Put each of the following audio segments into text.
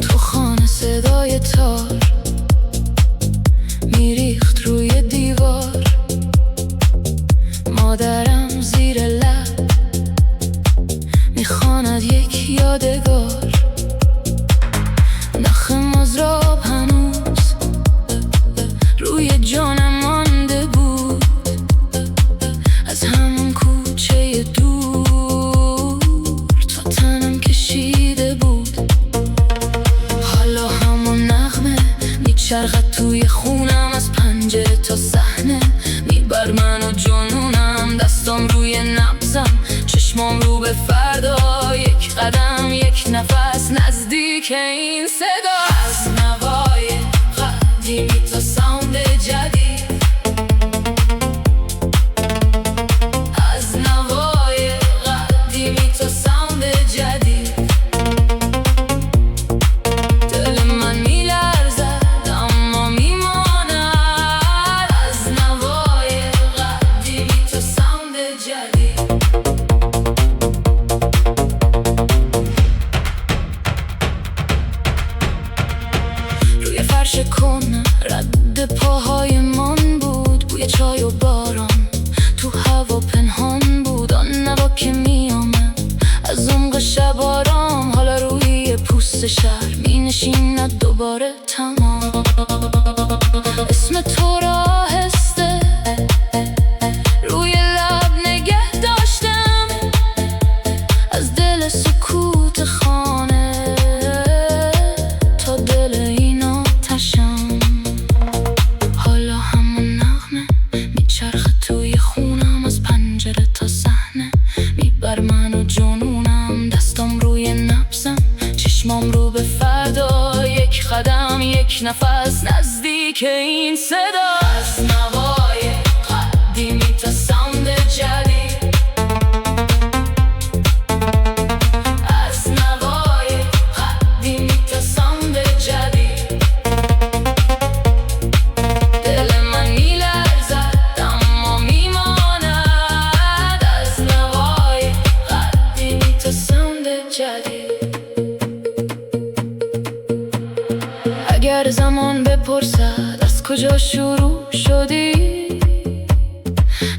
تو خانه صدای تار میریخت روی دیوار، مادرم زیر لب میخواند یک یادگار. نخ مزراب هنوز روی جانم مانده بود، از همون کوچه دور تا تنم کشیده بود. حالا همون نغمه میچرخد توی خونم، از پنجره تا صحنه میبر من و جنونم. دستام روی نبضم، چشمام رو به فردا، یک قدم یک نفس نزدیک این صدا. از نوای قدیمی تا ساوند جدید، از نوای قدیمی تا ساوند جدید. دل من میلرزد اما میماند، از نوای قدیمی تا ساوند جدید. روی فرش کن رد پاهای من بود، بوی چای و باران تو هوا پنهان بود. آن نوا که میامد از عمق شب آرام، حالا روی پوست شهر می نشیند دوباره تمام. اسم تو را آهسته روی لب نگه داشتم، از دل سکوت خانه تا دل این آتشم. حالا همون نغمه میچرخه توی خونم، از پنجره تا صحنه میبر من و جنونم. دستام روی نبضم، چشمام رو به فردا، یک قدم یک نفس نزدیک این صدا. از نوای قدیمی تا ساوند جدید، از نوای قدیمی تا ساوند جدید. دل من میلرزد اما میماند، از نوای قدیمی تا ساوند جدید. اگر زمان بپرسد از کجا شروع شدی،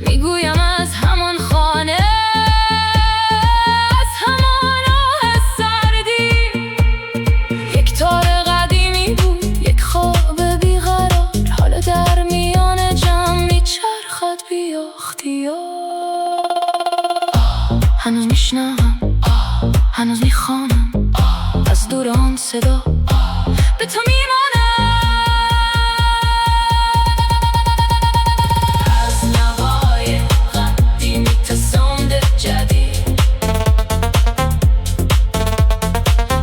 میگویم از همان خانه، از همان آه سردی. یک تار قدیمی بود، یک خواب بیقرار، حالا در میان جمع میچرخد بی اختیار. هنوز میشنوم، هنوز میخوانم، از دور آن صدا به تو میمانم. از نوای قدیمی تا ساوند جدید،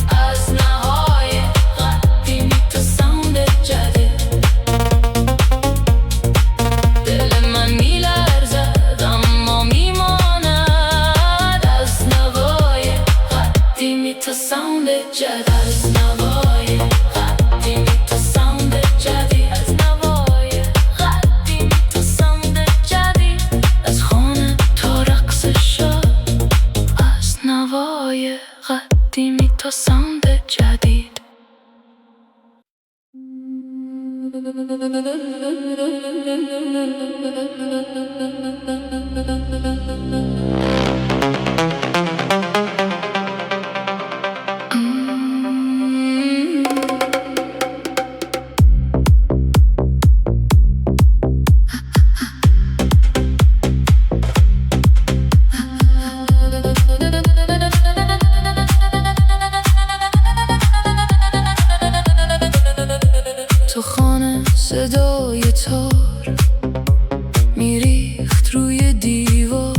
از نوای قدیمی تا ساوند جدید. دل من میلرزد اما میماند، از نوای قدیمی تا ساوند جدید. از نوای قدیمی تا ساوند جدید، از نوای قدیمی تا ساوند جدید. از خانه تا رقص شب، از نوای قدیمی تا ساوند جدید. تو خانه صدای تار میریخت روی دیوار،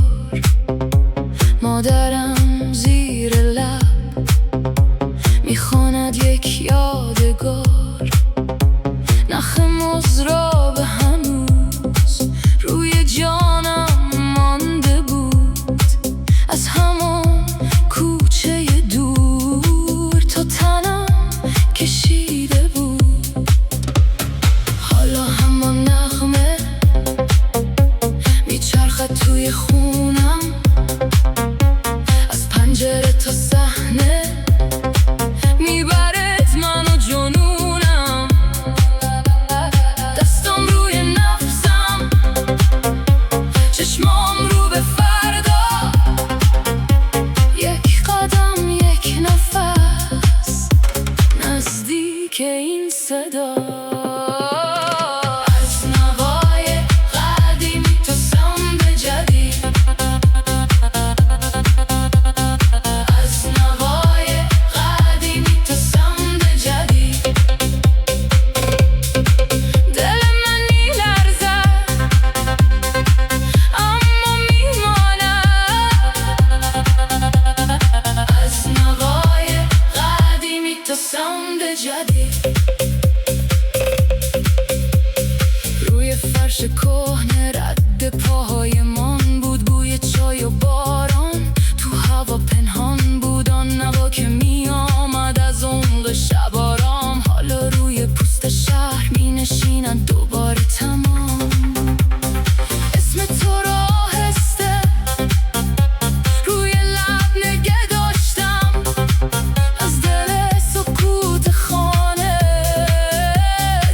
فرش کهنه رد پاهایمان بود. بوی چای و باران تو هوا پنهان بود. آن نوا که می آمد از عمق شب آرام، حالا روی پوست شهر می نشینن دوباره تمام. اسم تو رو آهسته روی لب نگه داشتم، از دل سکوت خانه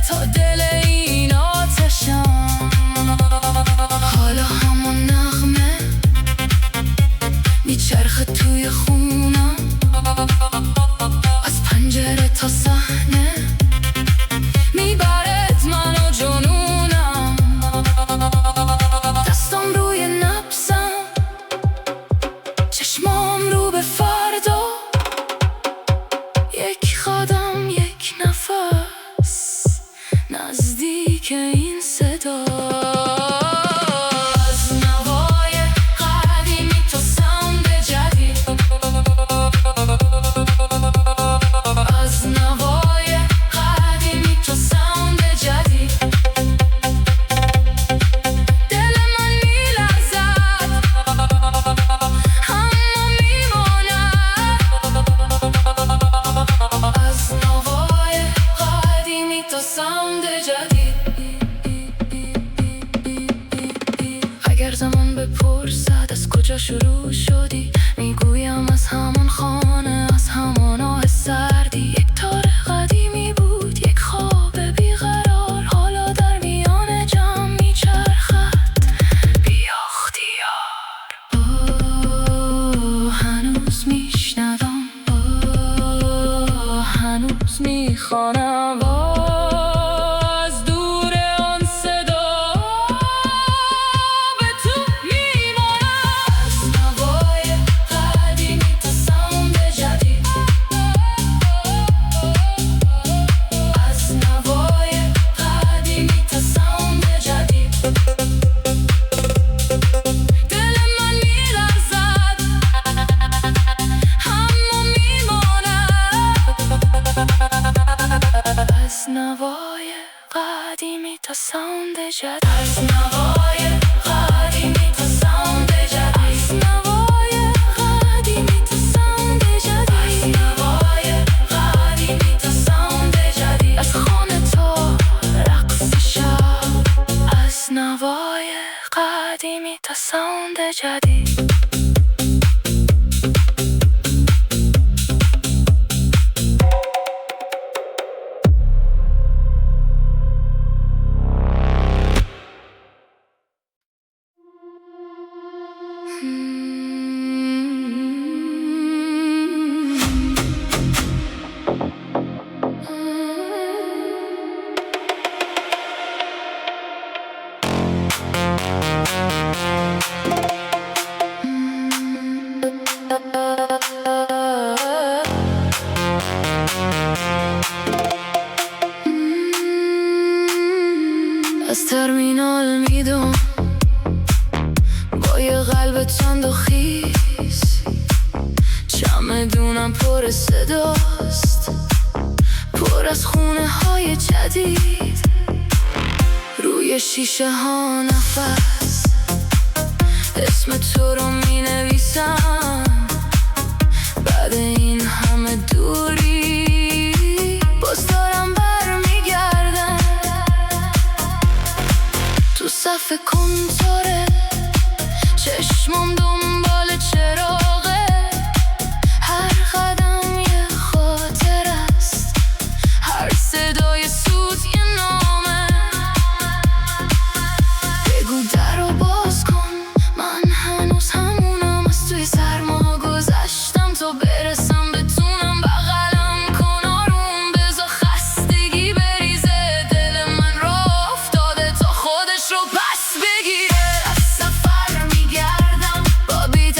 تا دل این آتشم. حالا همون نغمه میچرخه توی خونم، از پنجره تا صحنه میبرد منو جنونم. دستم روی نبضم، چشمام رو به فردا، یک قدم یک نفس نزدیک این صدا. از نوای قدیمی تا ساوند جدید، از نوای قدیمی تا ساوند جدید، دل من میلرزد اما میماند. از نوای قدیمی تا ساوند جدید. اگر زمان بپرسد از کجا شروع شدی، میگویم از همان خانه، از همان آه سردی. یک تار قدیمی بود، یک خواب بیقرار، حالا در میان جمع میچرخد بی اختیار. هنوز میشنوم، هنوز میخوانم از دور آن صدا به تو میمانم. از نوای قدیمی تا ساوند جدید، از نوای قدیمی تا ساوند جدید، دل من میلرزد اما میماند. از نوای قدیمی تا ساوند جدید، از نوای قدیمی تا ساوند جدید، از نوای قدیمی تا ساوند جدید، از نوای قدیمی تا ساوند جدید، از خانه تا رقص شب، از نوای قدیمی تا ساوند جدید. از ترمینال میدون با یه قلب تند و خیس، چمدونم پر صداست، پر از خونه های جدید. روی شیشه ها نفس اسم تو رو می نویسم. بعد این همه دوری باز دارم برمیگردم تو صف کنتوره، چشمم دنبال چراغه، هر قدم یه خاطر است، هر صدای سوت یه نامه. بگو در رو باز کن، من هنوز همونم، از توی سرما گذشتم تا برسم بتونم بغلم کن، آروم بذار خستگی بریزه، دل من راه افتاده تا خودش رو پس بگیره. از سفر میگردم با بیت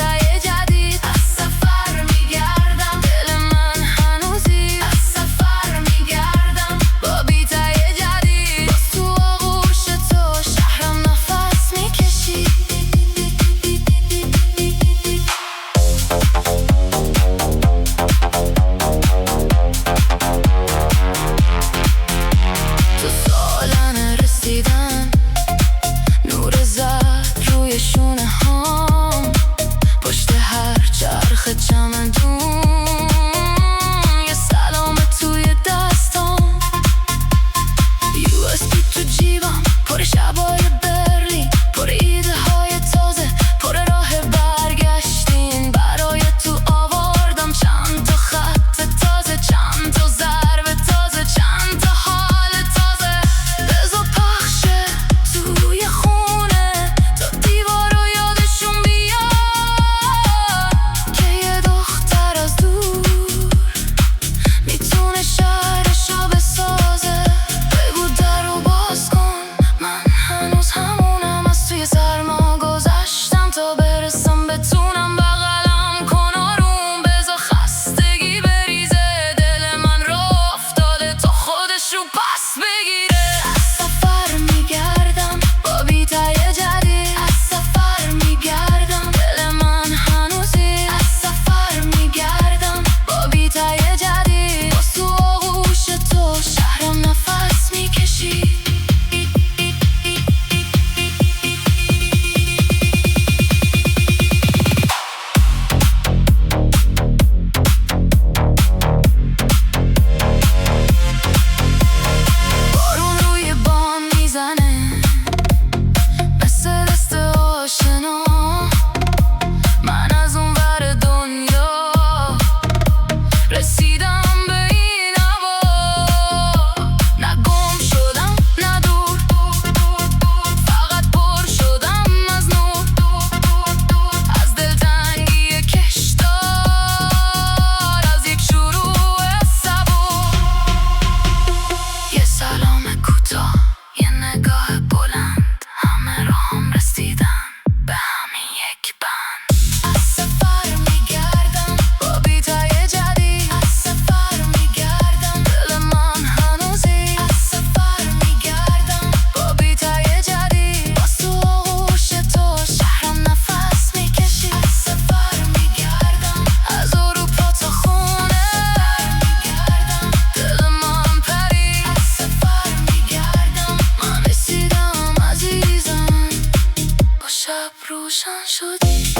روشن شدی.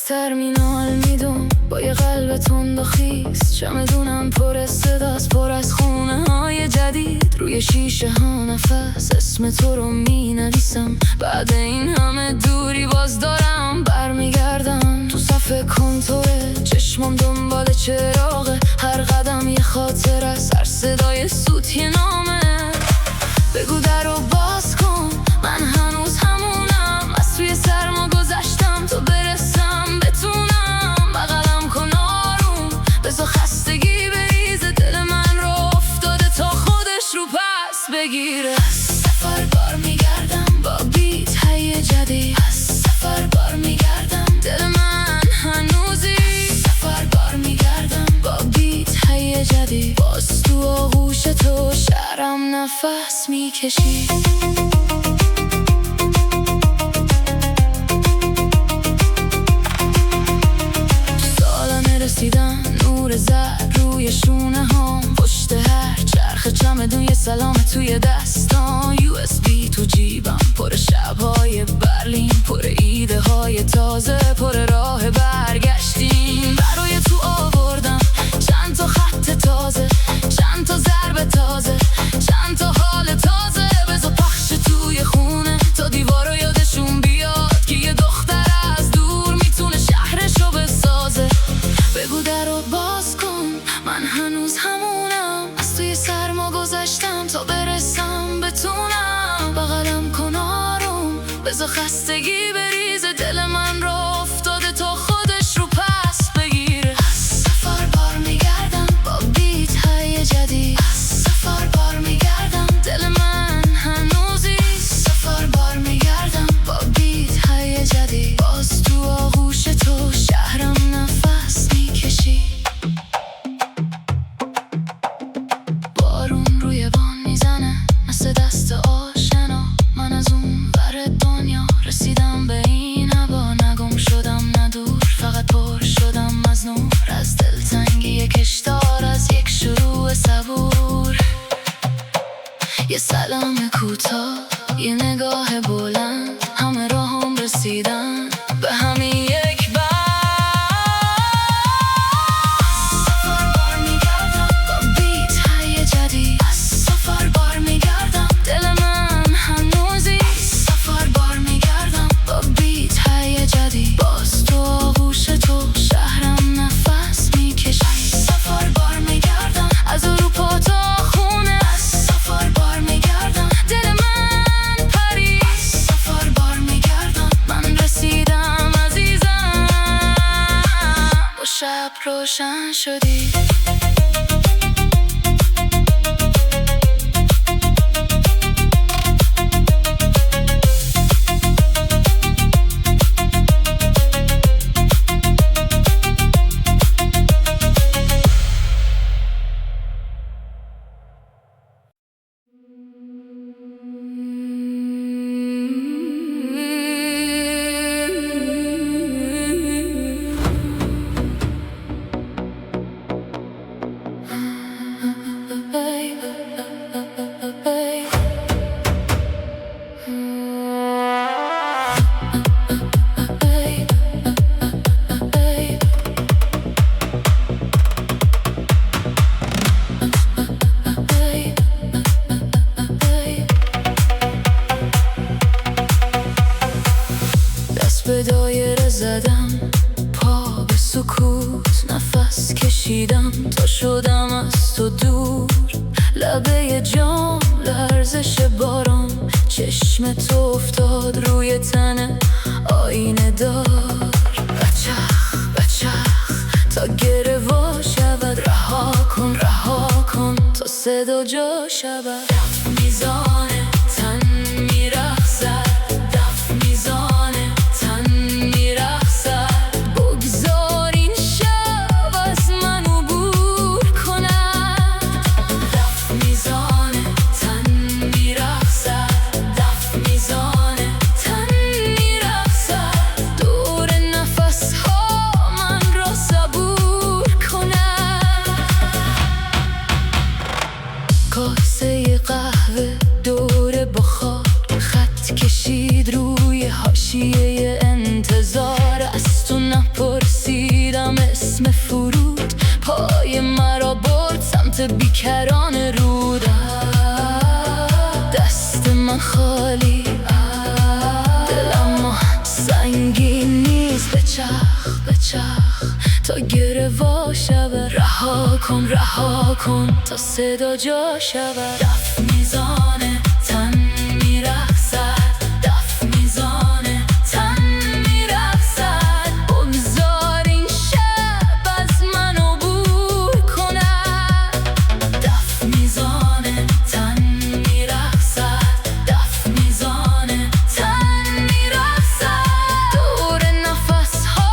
ترمینال میدون با یه قلب تند و خیس، چمدونم پر صداست، پر از خونه های جدید. روی شیشه ها نفس اسم تو رو می نویسم. بعد این همه دوری باز دارم برمیگردم تو صف کنتوره. چشمم دنبال چراغه، هر قدم یه خاطر از هر صدای سوت یه نامه. بگو در رو باز کن، من هنوز همونم. از توی سرما گذشتم تو برسم بتونم. بغلم کن آروم، بذار خستگی بریزه. دل من رو افتاده تا خودش رو پس بگیره. از سفر بار میگردم با بیت های جدید. از سفر بار میگردم، دل من هنوزی. سفر بار میگردم با بیت های جدید. باز تو آغوش تو شهرم نفس میکشی. رسیدن نور زرد روی شونه هام. پشت هر چرخ چمدون یه سلام توی دستان. USB تو جیبم پر شبهای برلین، پر ایده های تازه، پر راه برگشتیم. برای تو آوردم چند تا خط تازه، چند تا ضرب تازه، چند تا حال تازه. بذار پخش توی خونه تا دیوارو یادشون بیاد که یه دختر از دور میتونه شهرشو بسازه. بگو در رو باز کن، من هنوز همونم. از توی سرما گذشتم تا برسم بتونم. بغلم کن آروم، بذار خستگی بریزه. دل من رو افتاده تا خودش رو پس بگیره. از سفر بار میگردم با بیت های جدید. از سفر بار میگردم، دل من هنوزی. سفر بار میگردم با بیت های جدید. باز تو آغوش تو شهرم نفس میکشی. بارون روی بام میزنه مثل دست آشنا. من از اون ور دنیا رسیدم به این هوا. نگم شدم نه دور، فقط پر شدم از نور. از دلتنگی یک کشتار، از یک شروع صبور. یه سلام کوتاه، یه نگاه بلند، همه راهم رسیدن به همین یک بند. سفر بار میگردم با بیت های جدید. از سفر بار میگردم، دل من هنوزی. سفر بار میگردم با بیت های جدید. باز تو آغوش تو شهرم نفس میکشی. سفر بار میگردم از اروپا تا خونه. از سفر بار میگردم، دل من پری. سفر بار میگردم، من رسیدم عزیزم. با شب روشن شدی. به دایره زدم، پا به سکوت نفس کشیدم تا شدم از تو دور. لبه جام لرزش باران، چشم تو افتاد روی تن آینه دار. بچخ بچخ تا گره وا شود، رها کن تا صدا جا شود. میزان تن میرقص کاسه قهوه دور بخار، خط کشید روی حاشیه انتظار. از تو نپرسیدم اسم فرود، پای مرا برد سمت بیکران رود. دست من خالی، دلم سنگین نیست. بچرخ تا گروا شود. رها کن تا صدا جا شود. دف میزانه تن میرقصد، دف میزانه تن میرقصد. بگذار این شب از من عبور کند. دف میزانه تن میرقصد، دف میزانه تن میرقصد. دور نفس ها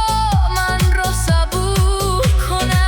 من را صبور کند.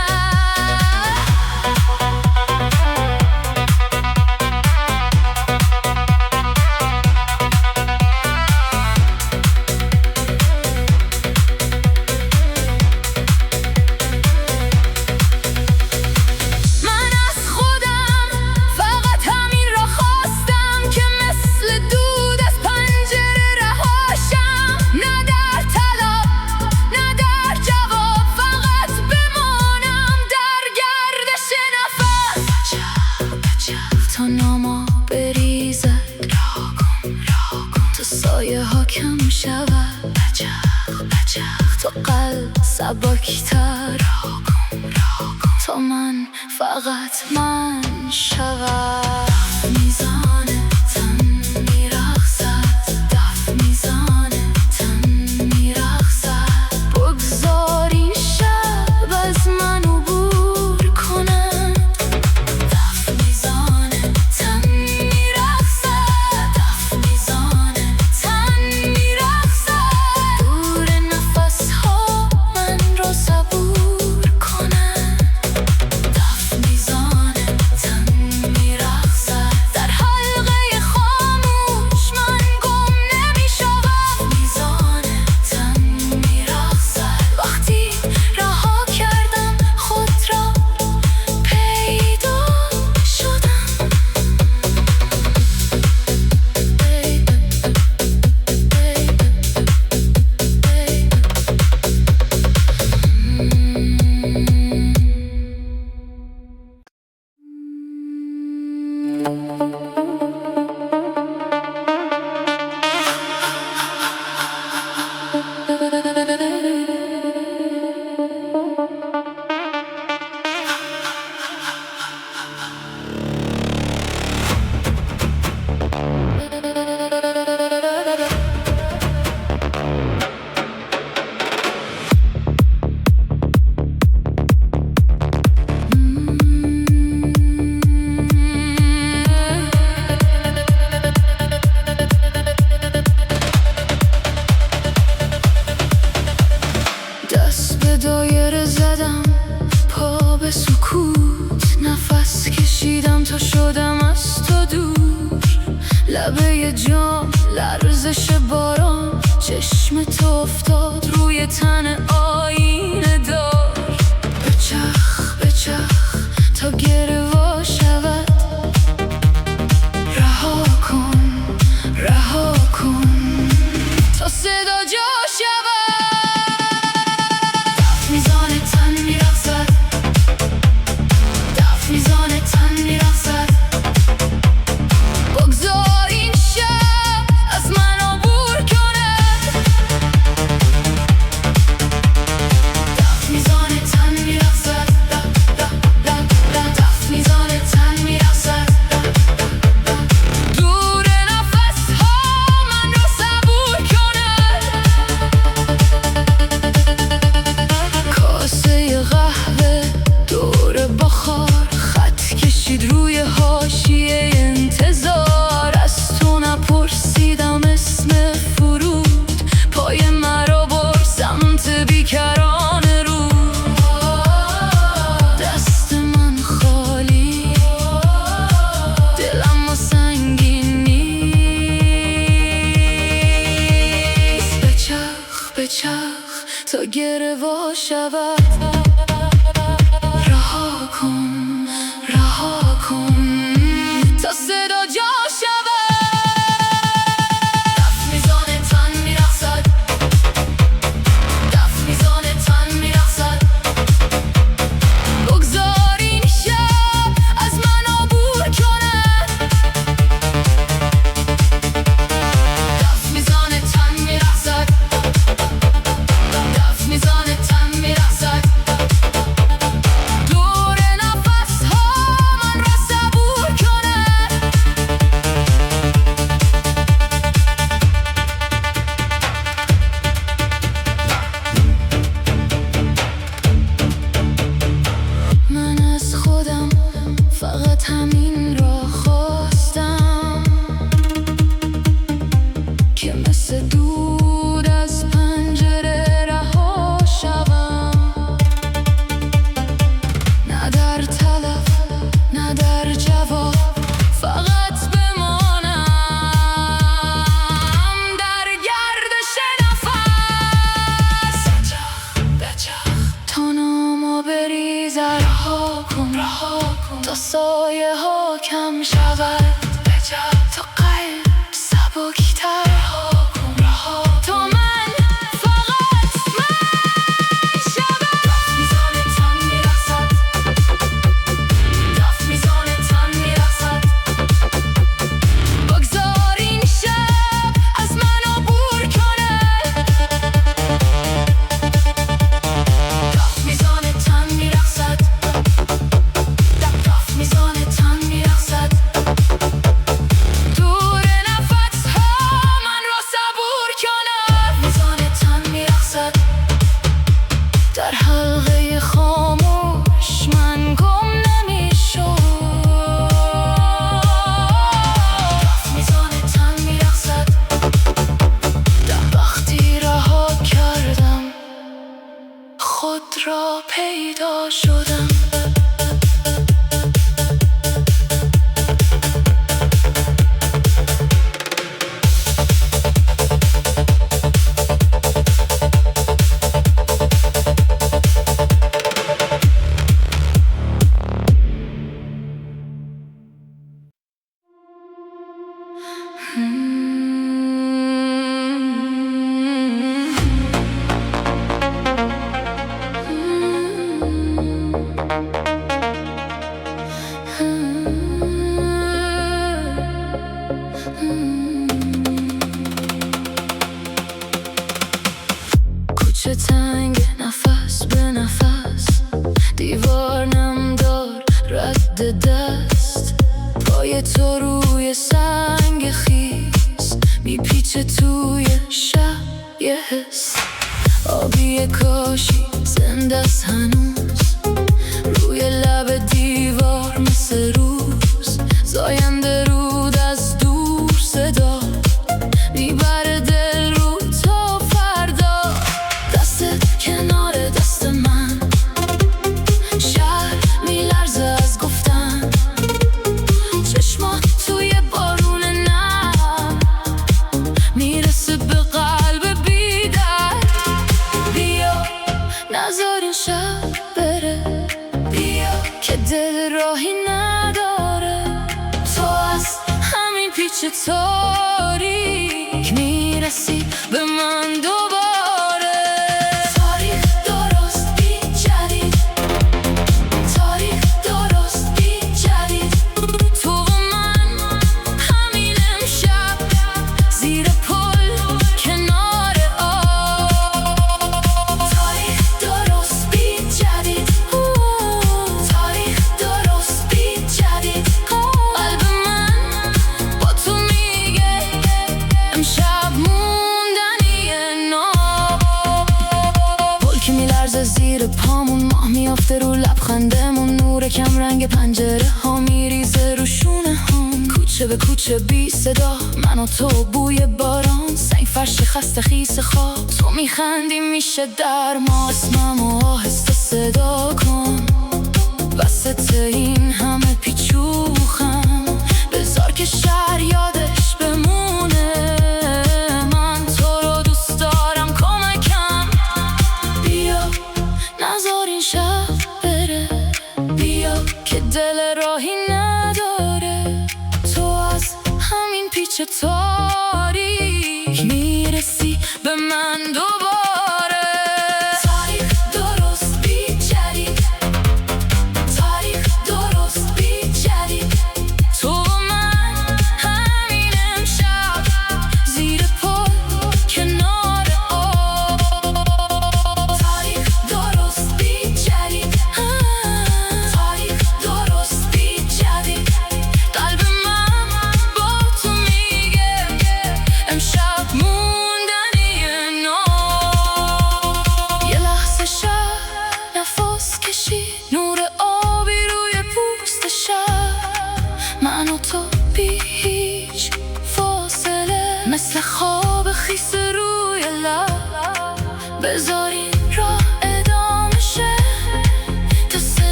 تا ناما بریزد، راه کن تا سایه ها کم شود. بچرخ تا قلب سبکتر، راه کن تا من فقط من شود. میزانه تن میرقصد، دف میزانه تن میرقصد. بگذار این شب از من عبور کنم. دف میزانه تن میرقصد، دف میزانه تن میرقصد. دور نفس ها من را صبور کنم. دف میزانه تن میرقصد. در حلقه خاموش من گم نمیشوم. میزانه تن میرقصد. وقتی رها کردم خود را پیدا شدم. دست به دایره زدم، پا به سکوت نفس کشیدم تا شدم از تو دور. لبه جام لرزش باران، چشم تو افتاد روی تن آینه دار. بچرخ تا گروا شود. رها کن تا صدا جا شود. دف میزانه تن میرقصد، دف میزانه تن میرقصد. بگذار این شب از من عبور کند. دف میزانه تن میرقصد، دف میزانه تن میرقصد. دور نفس ها من را صبور کند. کاسه قهوه دور بخار، خط کشید روی حاشیه انتظار. از تو نپرسیدم اسم فرود، پای مرا برد سمت بیکران رود. دست من خالی، دلم سنگین نیست. بچرخ تا گروا شود. رها کن تا صدا را پیدا شدم. کوچه تنگ نفس به نفس، دیوار نمدار رد دست، پای تو روی سنگ خیس میپیچه توی شب یه حس. آبی کاشی زنده است هنوز روی لب دیوار مثل روز، زاینده رود از دور صدا میبره دل رو تا فردا. دستت کنار دست من، شهر میلرزه از گفتن، چشمات توی بارون نم میرسه به قلب بیدر. بیا نذار این شب بره، بیا که دل راهی نداره. تو از همین پیچ تاریک میرسی به من دوباره. تاریخ درست بی جدید، تاریخ درست بی جدید. تو و من همین امشب زیر پل کنار آب. تاریخ درست بی جدید، تاریخ درست بی جدید. قلب من با تو میگه امشب موندنیه ناب. پل که میلرزه زیر پامون، ماه میافته رو لبخندمون، نور کم رنگ پنجره ها میریزه رو شونه هم. کوچه به کوچه بی صدا، من و تو بوی باران، سنگ فرش خسته خیس خواب، تو میخندی میشه در ما. اسممو آهسته صدا کن وسط این همه پیچ و خم، بذار که شهر یادش بمونه من تو رو دوست دارم. کمکم بیا نذار این شب بره، بیا که دل راهی نداره. تو از همین پیچ تاریک میرسی به من دوباره. تاریخ درست بی جدید، تاریخ درست بی جدید. تو و من همین امشب زیر پل کنار آب. تاریخ درست بی جدید، تاریخ درست بی جدید. قلب من با تو میگه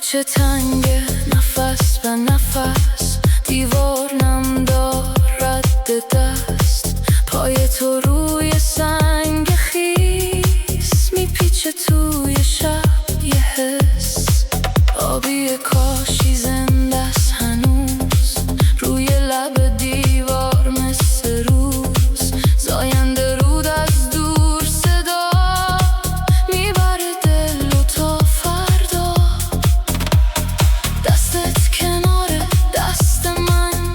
کوچه تنگه، نفس به نفس، دیوار نم دارد دست. پای تو روی سنگ خیس میپیچه توی شب یه حس. آبی کاشی زنده است هنوز روی لب دیوار مثل روز. زاینده رود از دور صدا میبره دل و تا فردا. دستت کنار دست من،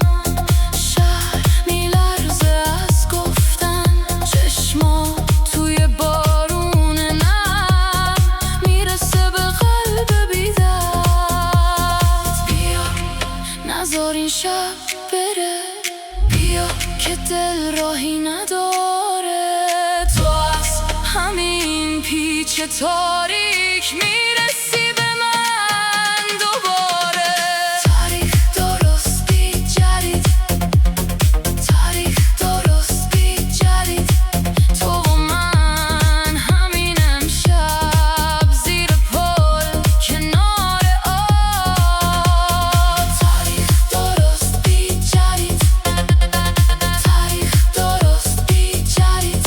شهر میلرزه از گفتن. چشما توی بارون نم میرسه به قلب بیدرد. بیا نذار این شب بره، بیا که دل راهی نداره. تو از همین پیچ تاریک میرسی به من دوباره. تاریخ درست بی جدید، تاریخ درست بی جدید. تو و من همین امشب زیر پل کنار آب. تاریخ درست بی جدید، تاریخ درست بی جدید.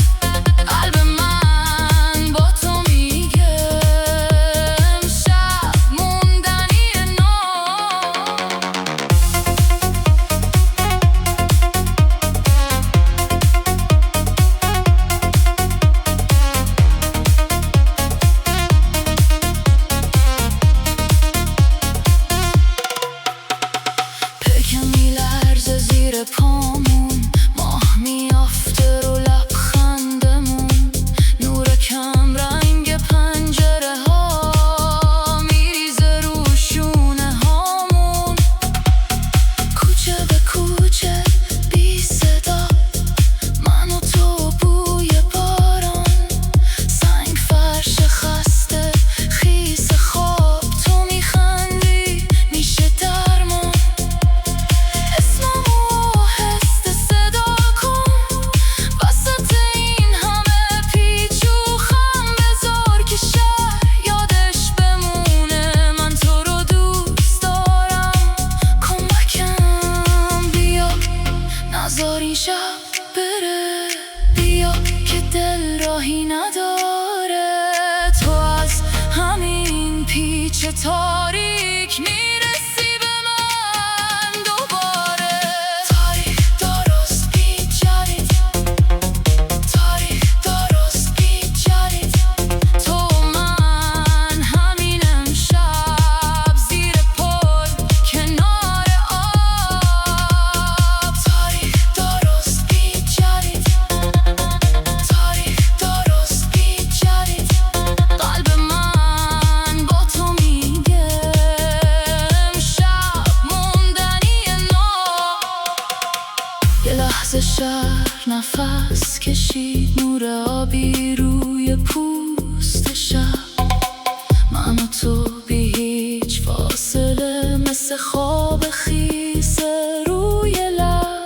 قلب من با تو میگه امشب موندنی نو. پکم میلرزه زیر پامون، ماه میافته رو لبخندمون. نور کم رنگ پنجره ها میریزه رو شونه هامون. کوچه به کوچه بی صدا، من و تو بوی باران. سنگ فرش خسته خیس خواب، تو میخندی میشه درمان. اسممو آهسته صدا کن وسط این همه پیچ و خم. بذار که شهر یادش بمونه من تو رو دوست دارم. کمکم بیا نذار این شب بره، بیا که دل راهی نداره. تو از همین پیچ تاریک میرسی به من دوباره. تاریخ درست بی جدید، تاریخ درست بی جدید. تو و من همین امشب زیر پل کنار آب. تاریخ درست بی جدید، تاریخ درست بی جدید. قلب من با تو میگه امشب موندنی نو. یه لحظه شهر نفس کشید، نور آبی روی پوست شب. من و تو بی هیچ فاصله مثل خواب خیس روی لب.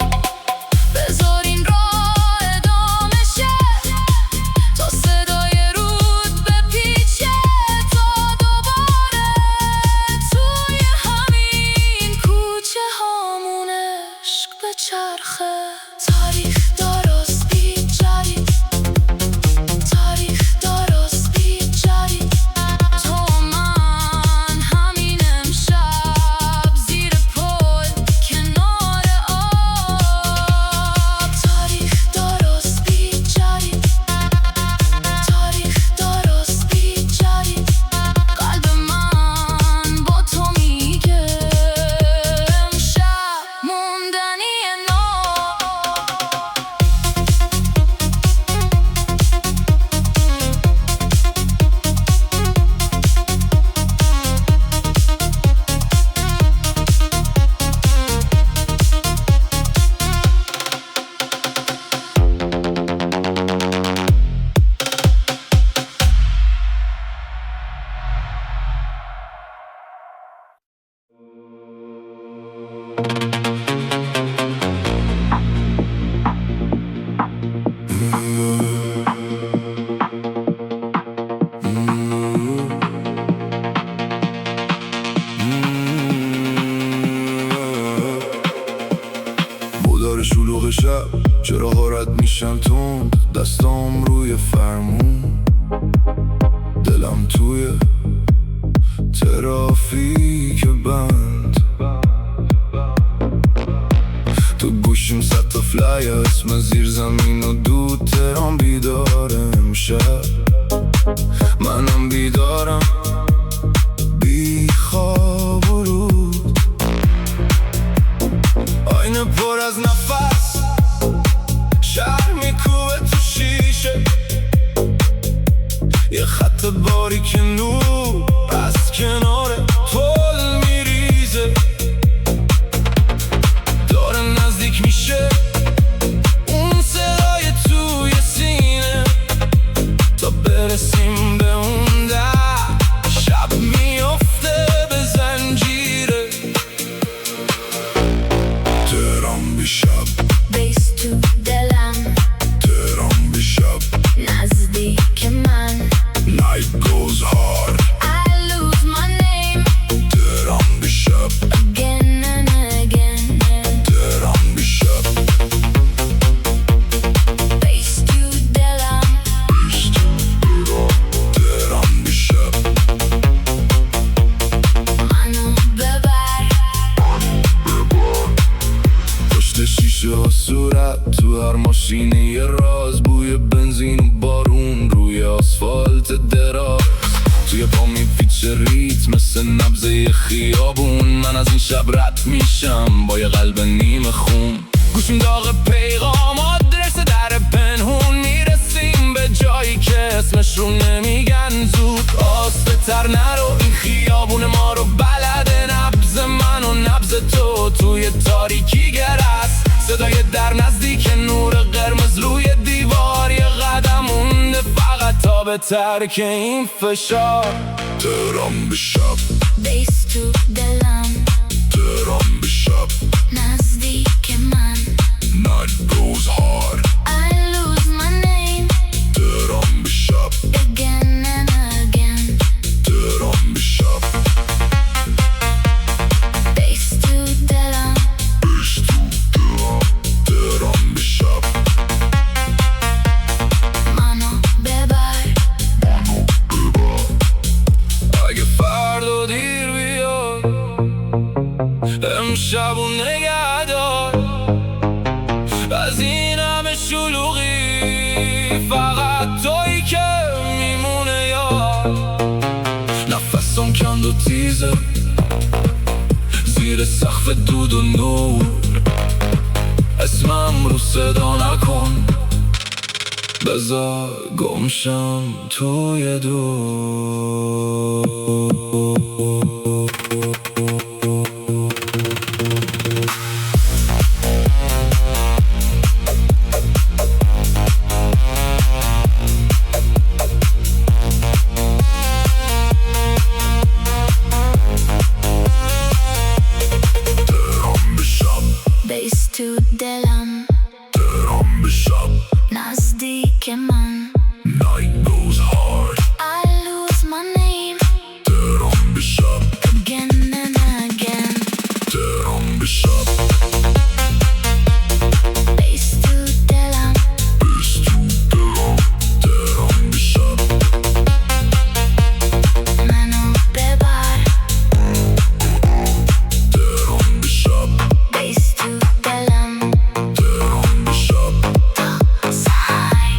بذار این راه ادامه شه تا صدای رود بپیچه. تا دوباره توی همین کوچه هامون عشق به چرخه. تاریخ درست بی جدید، تاریخ درست بی جدید. تو و من همین امشب زیر پل کنار آب. تاریخ درست بی جدید، تاریخ درست بی جدید. قلب من با تو میگه امشب موندنی نو. میشن تند، دستام روی فرمون، دلم توی ترافیک بند. تو گوشیم صد تا فلای اسم زیر زمین و دود. تهران بیداره امشب، منم بیدارم، بی خواب و رود. آینه پر از نفس، شهر میکوبه تو شیشه، یه خط باریک نور از کنار پل میریزه، داره نزدیک میشه اون صدای توی سینه، تا برسیم به اون در شب میفته به زنجیره. تهران بی شب، بیس تو دلم، تهران بی شب، نزدیک من. Night goes hard, I lose my name تهران بی شب، again and again. تهران بی شب، بیس تو دلم، تهران بی شب. منو ببر. پشت شیشه و صورت، تو هر ماشینه یه راز، بوی بنزین و بارون روی آسفالت دراز. توی پا میپیچه ریتم مثل نبض یه خیابون. من از این شب رد میشم با یه قلب نیمه خون. گوشیم داغ پیغام، آدرس در پنهون. میرسیم به جایی که اسمش رو نمیگن زود. آسته تر نرو، این خیابون ما رو بلده. نبض من و نبض تو توی تاریکی گرست. صدای در نزدیک، نور قرمز روی دیوار. یه قدم مونده فقط تا به ترک این فشار. تهران بی شب، بیس تو دلم، تهران بی شب، نزدیک من. Night goes hard, I lose my name تهران بی شب، again and again. تهران بی شب، بیس تو دلم، تهران بی شب. منو ببر. اگه فردا دیر بیاد، امشبو نگه دار. از این همه شلوغی فقط تویی که میمونه یاد. نفسم کند و تیزه زیر سقف دود و نور. اسمم رو صدا نکن، بذار گمشم توی دور. بیس تو دلم، تهران بی شب، نزدیک من. Night goes hard, I lose my name تهران بی شب، again and again. تهران بی شب، بیس تو دلم، تهران بی شب. منو ببر. تهران بی شب، بیس تو دلم، تهران بی شب. سای.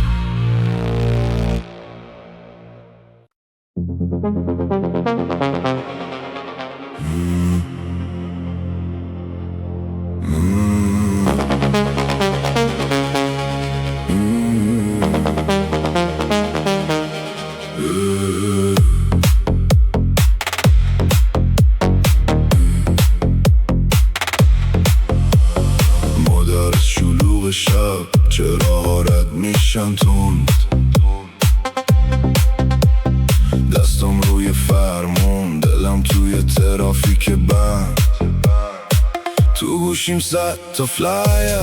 مادر شلوغ شب، چراغا رد میشن تند. دستم روی فرمون، دلم توی ترافیک بند. تو گوشیم صد تا فلایر،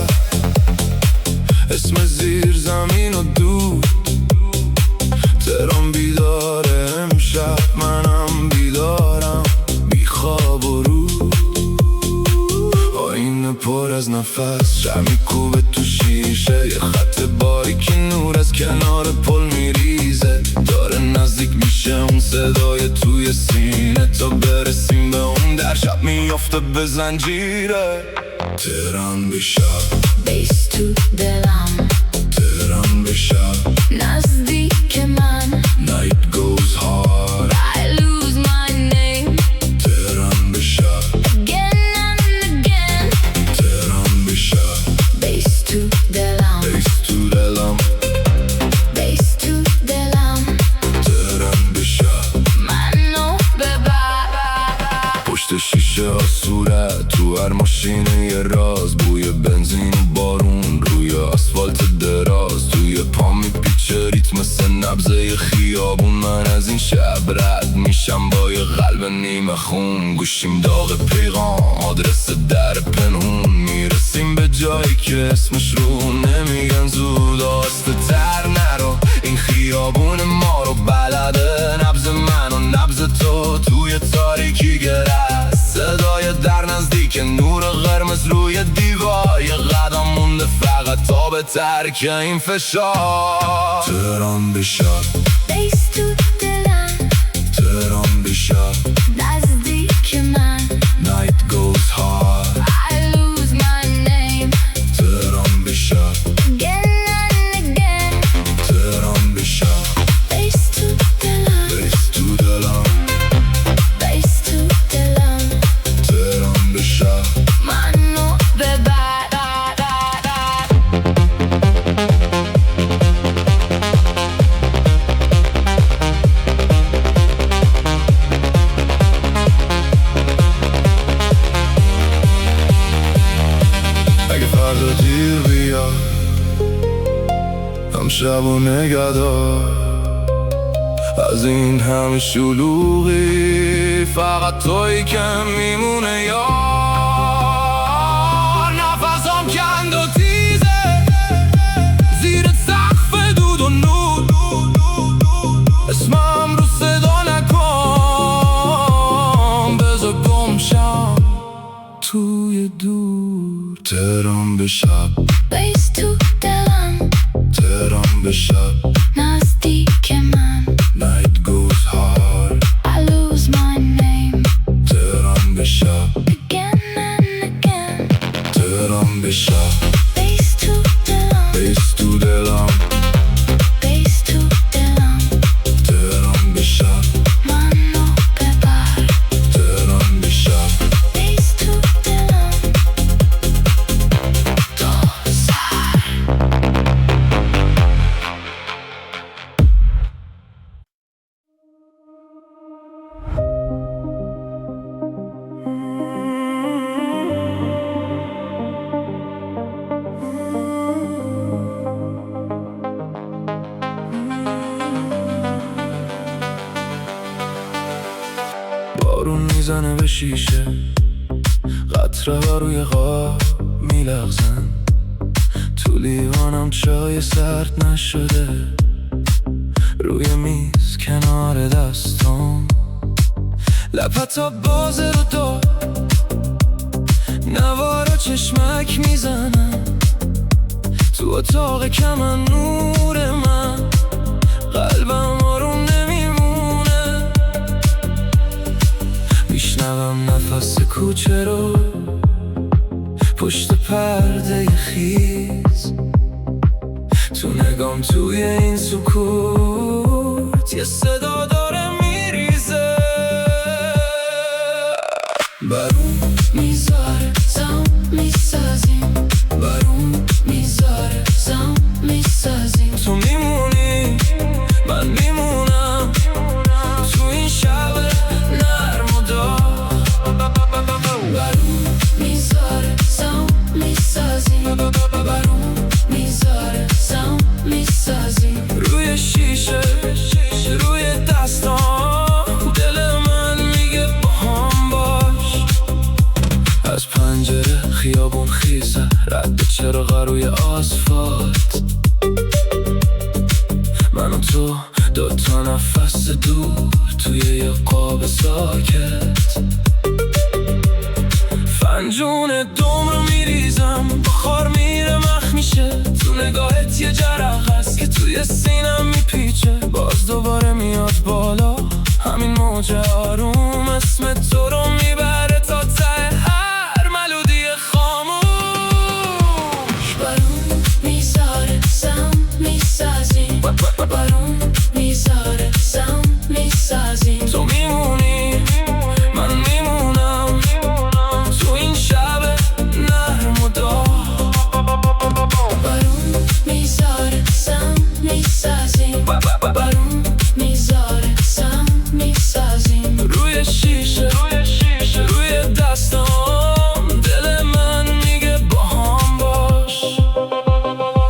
اسم زیر زمین و دود. تهران بیداره امشب، منم بیدارم، بی خواب و رود. آینه پر از نفس، شب میکوبه تو شیشه، یه خط جایی که نور از کنار پل میریزه، داره نزدیک میشه اون صدای توی سینه، تا برسیم به اون در شب میافته به زنجیره. تهران به شب، بیس تو دلم، تهران به شب نزدیک من. Night goes hard, I lose my name تهران به شب again and again. تهران به شب بیس تو دلم، بیس تو دلم، بیس تو دلم. تهران به شب منو ببر. پشت شیشه ها صورت، تو هر ماشینه یه راز، بوی بنزین و بارون روی آسفالت دراز، توی پا میپیچه ریتم مثل نبضه خیابون. من از این شب رد میشم با یه قلب نیمه خون، گوشیم داغ پیغام، آدرس در پنهون. میرسیم به جایی که اسمش رو نمیگن زود، آسته تر نرو این خیابون ما رو بلده. نبض من و نبض تو توی تاریکی گره، صدای در نزدیک نور قرمز روی دیوار، یه قدم مونده فقط تا به ترک این فشار. تهران به شب، بیس تو دلم، تهران به شب نزدیک من. Night goes hard, I lose my name تهران به شب again and again. تهران به شب بیس تو دلم، بیس تو دلم، بیس تو دلم. تهران به شب منو ببر. اگه فردا دیر بیاد هم شب و نگهدار، از این همه شلوغی فقط تویی که میمونه یار. نفسم کند و تیزه زیر سقف دود و نور، اسمم رو صدا نکن، بذار گمشم توی دور. تهران به شب، بیس تو دلم، تهران به شب نزدیک من. Night goes hard, I lose my name تهران به شب again and again. تهران به شب بیس تو دلم، بیس تو دلم، بیس تو دلم. تهران به شب منو ببر. تهران به شب بیس تو دلم تا سحر. بارون میزنه به شیشه، قطره ها روی قاب میلغزن، تو لیوانم چای سرد نشده، روی میز کنار دستم، لپتا بازه رو دار، نوارا چشمک میزنم، تو اتاق کمن نور من، قلبم آروم نمیمونه، میشنوم نفس کوچه رو پشت پرده خیز، تو نگام توی این سکوت یه صدا داره میریزه، برون میذاره زم میسازیم، برون میذاره زم میسازیم. تو میمونی من میمونم تو این شب نرم و داغ، برون میذاره زم میسازیم، برون میذاره زم میسازیم. روی شیشه روی دستام، دل من میگه با هم باش، از پنجره خیابون خیزه، رد چراغ روی آسفالت، من و تو دوتا نفس دور توی یه قاب ساکت، فنجون دم رو میریزم، بخار میره مخ میشه، تو نگاهت یه جرق هست که توی سینم میپیچه. باز دوباره میاد بالا همین موج آروم، اسم تو رو میبره تا ته هر ملودی خاموش. بارون میذاره سم میسازیم، بارون میذاره سم میسازیم. تو میمونی من میمونم تو این شب نرم و داغ. بارون میذاره سم میسازیم، بارون میذاره سم میسازیم. روی شیشه روی دستام دل من میگه با هم باش.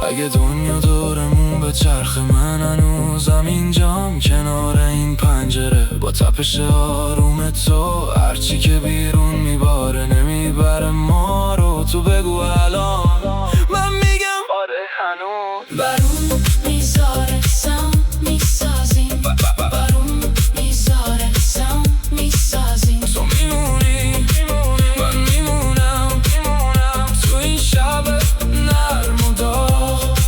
اگه دنیا دورمون به چرخ من هنوزم اینجام کنار این پنجره، با تپش آروم تو هرچی که بیرون میباره نمیبره ما رو. تو بگو الان من میگم آره هنوز. بارون میذاره سم میسازیم، بارون میذاره سم میسازیم. تو میمونی من میمونم تو این شب نرم و داغ.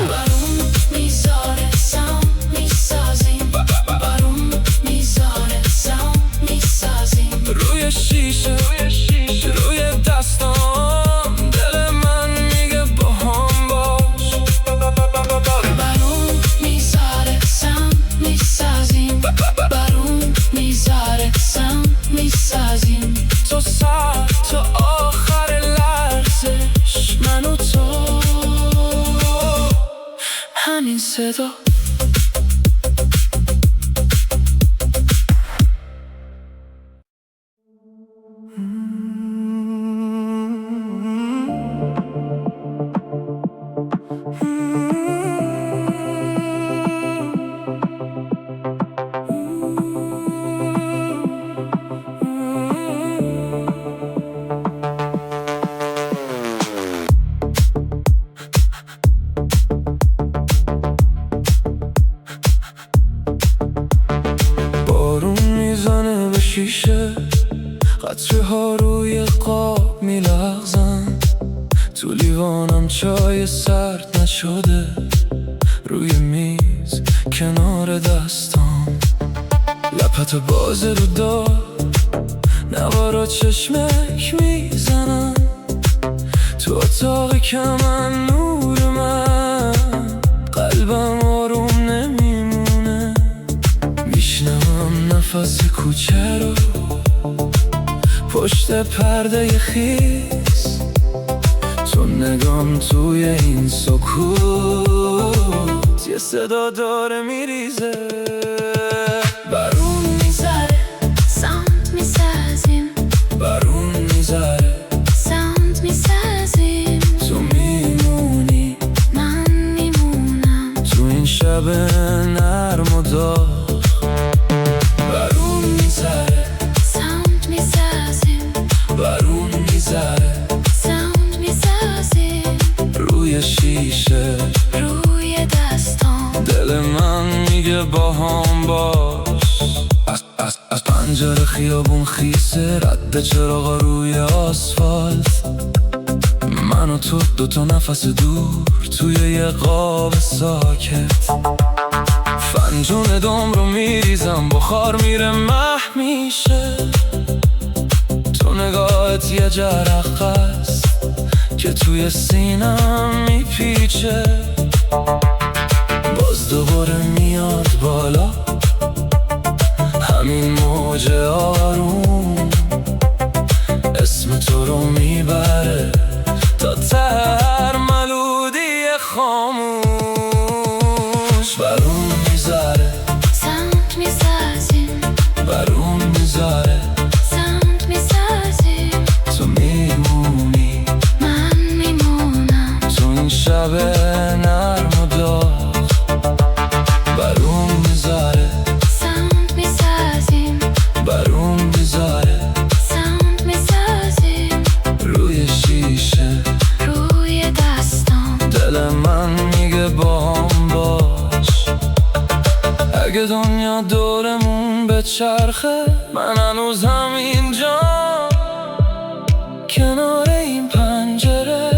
بارون میذاره سم میسازیم، بارون میذاره سم میسازیم. روی شیشه روی دستام دل من میگه با هم باش. بارون میذاره سم میسازیم، بارون میذاره سم میسازیم. تو سر تا آخر لحظش من و تو همین صدا. بارون میزنه به شیشه، قطره ها روی قاب میلغزن، تو لیوانم چای سرد نشده، روی میز کنار دستام لپت باز رو دار، نوارا چشمک میزنن تو اتاق کمن نور من، قلبم آروم نمیمونه، میشنم نفس کوچه رو پشت پرده خیس، تو نگام توی این سکوت یه صدا داره میریزه. بارون میذاره ساوند میسازیم، بارون میذاره ساوند میسازیم. تو میمونی من میمونم تو این شب نرم و داغ. بارون میذاره ساوند میسازیم، بارون میذاره ساوند میسازیم. روی شیشه روی دستام دل من میگه با هم باش. از پنجره خیابون خیسه، رد چراغا روی آسفالت، من و تو دوتا نفس دور توی یه قاب ساکت. فنجون دم رو میریزم، بخار میره مح میشه، تو نگاهت یه جرق است که توی سینم میپیچه. باز دوباره میاد بالا همین موج آروم، اسم تو رو میبره تا ته هر ملودی خاموش. بارون میذاره ساوند میسازیم، بارون میذاره ساوند میسازیم. تو میمونی من میمونم تو این شب نرم و داغ. بارون میذاره ساوند میسازیم، بارون میذاره ساوند میسازیم. روی شیشه روی دستام دل من میگه با هم باش. اگه دنیا دورمون به چرخه من هنوز هم اینجا کنار این پنجره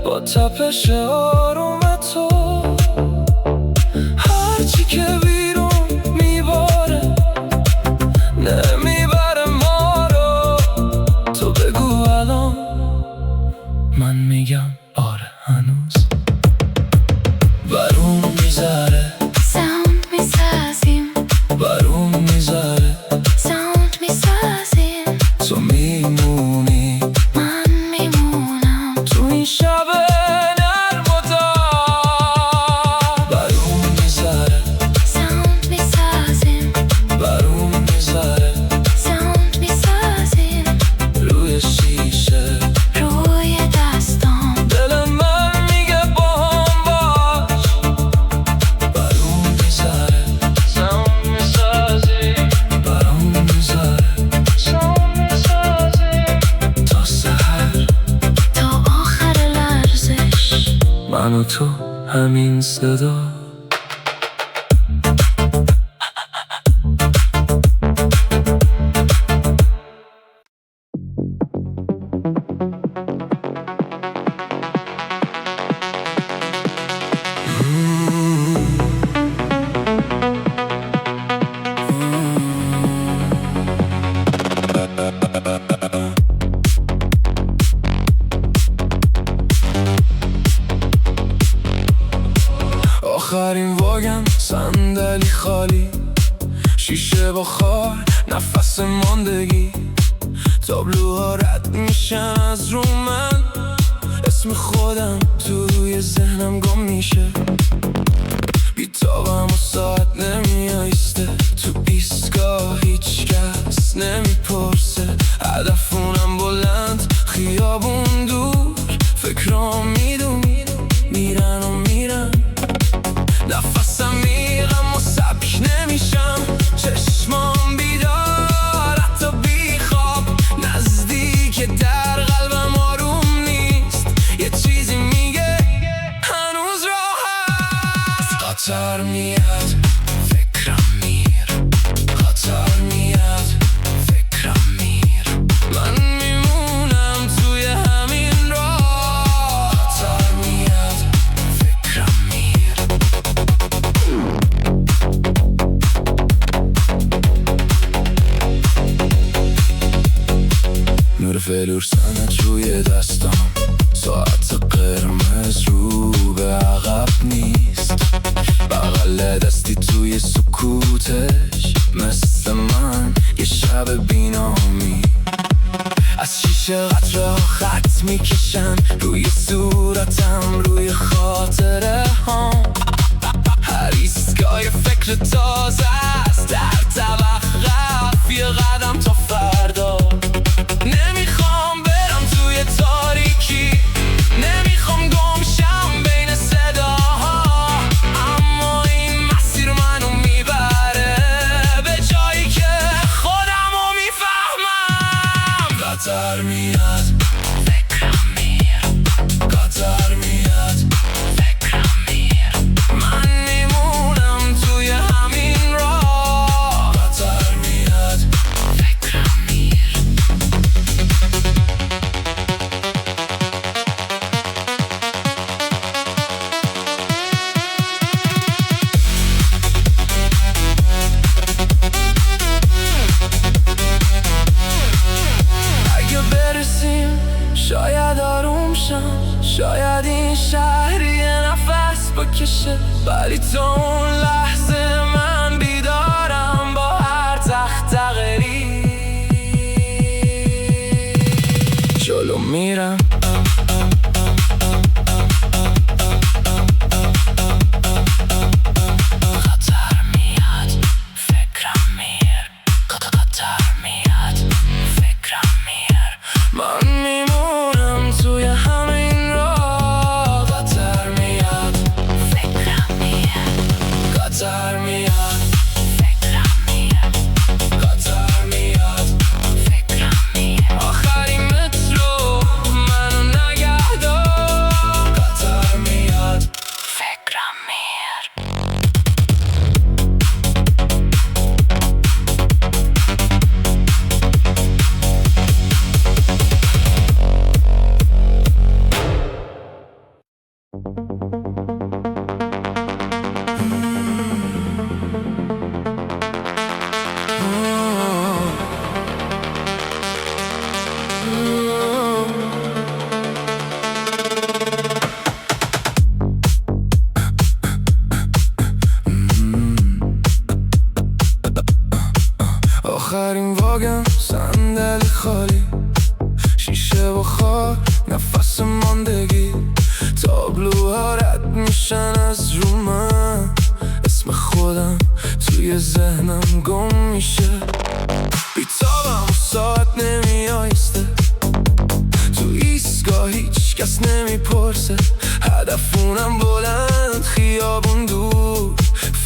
با تپش آروم تو، هرچی که بیرون میباره نمیبره ما رو. تو بگو الان، من میگم آره هنوز برون میذاره، ساوند میسازیم، برون میذاره، ساوند میسازیم. تو میمونی، من میمونم تو این شب نرم و داغ. برون میذاره، ساوند میسازیم، برون میذاره، ساوند میسازیم. روی شیشه روی دستام دل من میگه با هم باش. برون میذاره، ساوند میسازیم، برون میذاره، ساوند میسازیم. تا سحر تا آخر لرزش، من و تو همین صدا. آخرین واگن، صندلی خالی، شیشه با خار، نفس ماندگی. تابلوها رد میشن از رو من، اسم خودم توی ذهنم گم میشه. بیتابم و ساعت نمیایسته، تو ایستگاه هیچ کس نمیپرسه. هدفونم بلند، خیابون دور، فکرام میدون میرن و میرن. نفسم میرم و سبک نمیشم، چشمام بیدار حتی بیخواب. نزدیک در قلبم آروم نیست، یه چیزی میگه هنوز راه هست. خطر میاد فکرم میر، خطر میاد فکرم میر. من میمونم توی همین راه. خطر میاد فکرم میر. نور فلورسنت روی دستام، ساعت قرمز رو به عقب نیست. بغل دستی توی سکوتش، مثل من یه شب بینامی. از شیشه قطره ها خط میکشن روی صورتم، روی خاطره هم. هر ایستگاه یه فکر تازه است، در توقف یه قدم تا فردا. نمیخوام برم توی تاریکی، نمیخوام گم شم بین صداها. اما این مسیر منو میبره به جایی که خودمو میفهمم. قطر میاد فکرم میر، قطر میاد فکرم میر. من میمونم توی همین راه. قطر واگن صندلی خالی، شیشه و خاک نفس ماندگی، تابلوها رد میشن از رو من، اسم خودم توی ذهنم گم میشه. بیتابم و ساعت نمیایسته، تو ایستگاه هیچ کس نمیپرسه، هدفونم بلند خیابون دور،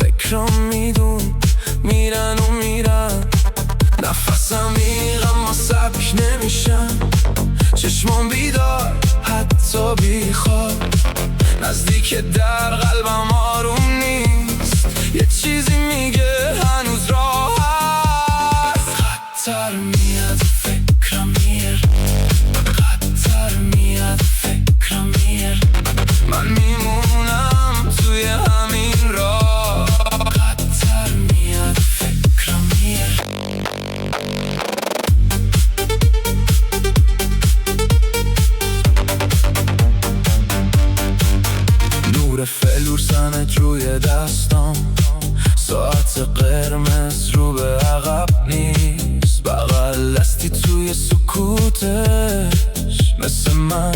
فکرام میدون میرن و میرن، نفسم میغم ما سبک نمیشن، چشمام بیدار حتی بیخواب، نزدیک در قلبم آروم نیست، یه چیزی میگه هنوز راه هست. خطر میاد فکرم میر، خطر میاد فکرم میر، من میمونم توی همین راه، خطر میاد فکرم میر. نور فلورسنت روی دستام، ساعت قرمز رو به عقب نیست، بغل دستی توی سکوتش، مثل من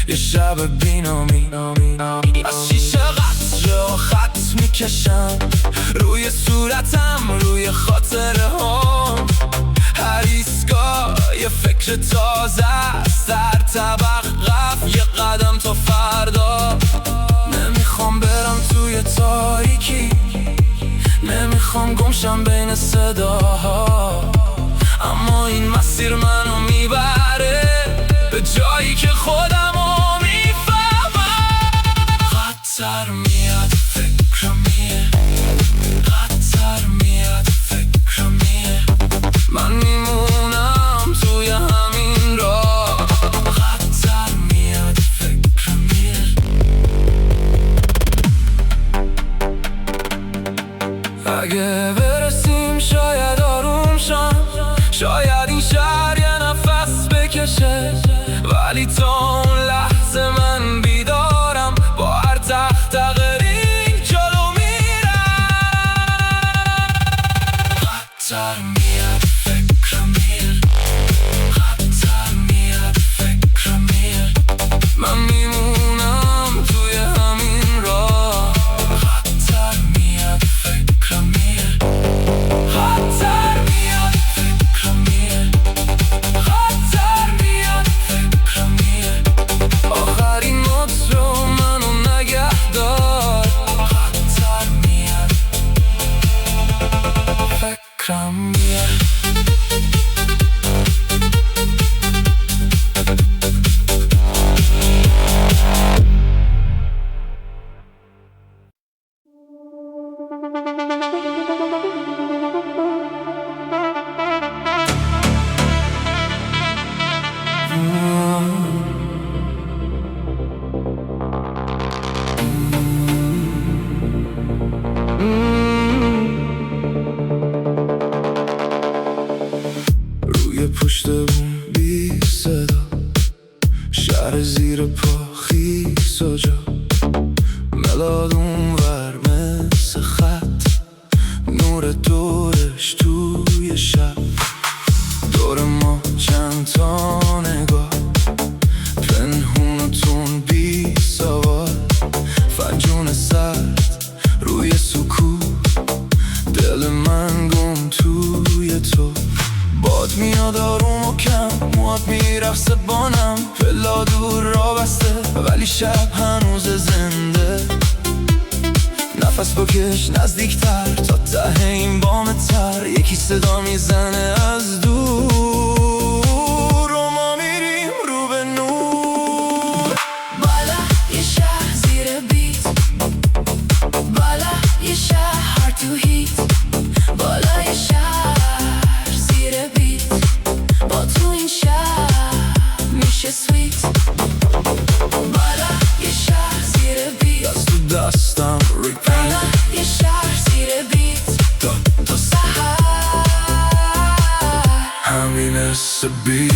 یه شب بینامی، از شیشه قطره و خط میکشم روی صورتم، روی خاطره هم، هر ایستگاه یه فکر تازه است، در طبق رفت یه قدم تا فردا. نمیخوام برم توی تاریکی، نمیخوام گمشم بین صداها، اما این مسیر منو میبره به جایی که خودمو میفهمم. خطر میاد فکرم میه، خطر میاد فکرم میه، من میمونم توی همین راه، خطر میاد فکرم میه. اگه برسیم شاید آروم شم، شاید این شهر یه نفس بکشه، ولی تا اون لحظه من بیدارم، با هر تختقری جلو میرم. خطر میاد فکرم میر، خطر میاد فکرم میر، من میمونم توی همین راه، خطر میاد فکرم میر، خطر میاد فکرم میر، خطر میاد فکرم میر، آخرین نوت رو منو نگه دار، خطر میاد فکرم میر. روی پشت بوم بی صدا، شهر زیر پا خیس و جا، ملاد اونور مثل خط، نور دورش توی شب، دور ما چند تا نگاه، پنهون و تون بی سواد، فنجون سرد روی سکوت، دل من گم توی تو، باد میاد آروم و کم، موات میرقصه بانم، پلا دور را بسته ولی شب هنوز زنده، نفس بکش نزدیکتر تا ته این بام تر، یکی صدا میزنه از دور و ما میریم رو به نور. بالا یه شهر زیر بیت، بالا یه شهر hard to hit، بالا یه شهر زیر بیت، با تو این شهر میشه سویت، بالا یه شهر زیر بیت، دست تو دستم ریپیت، بالا یه شهر زیر بیت، تا سحر همین است بیت.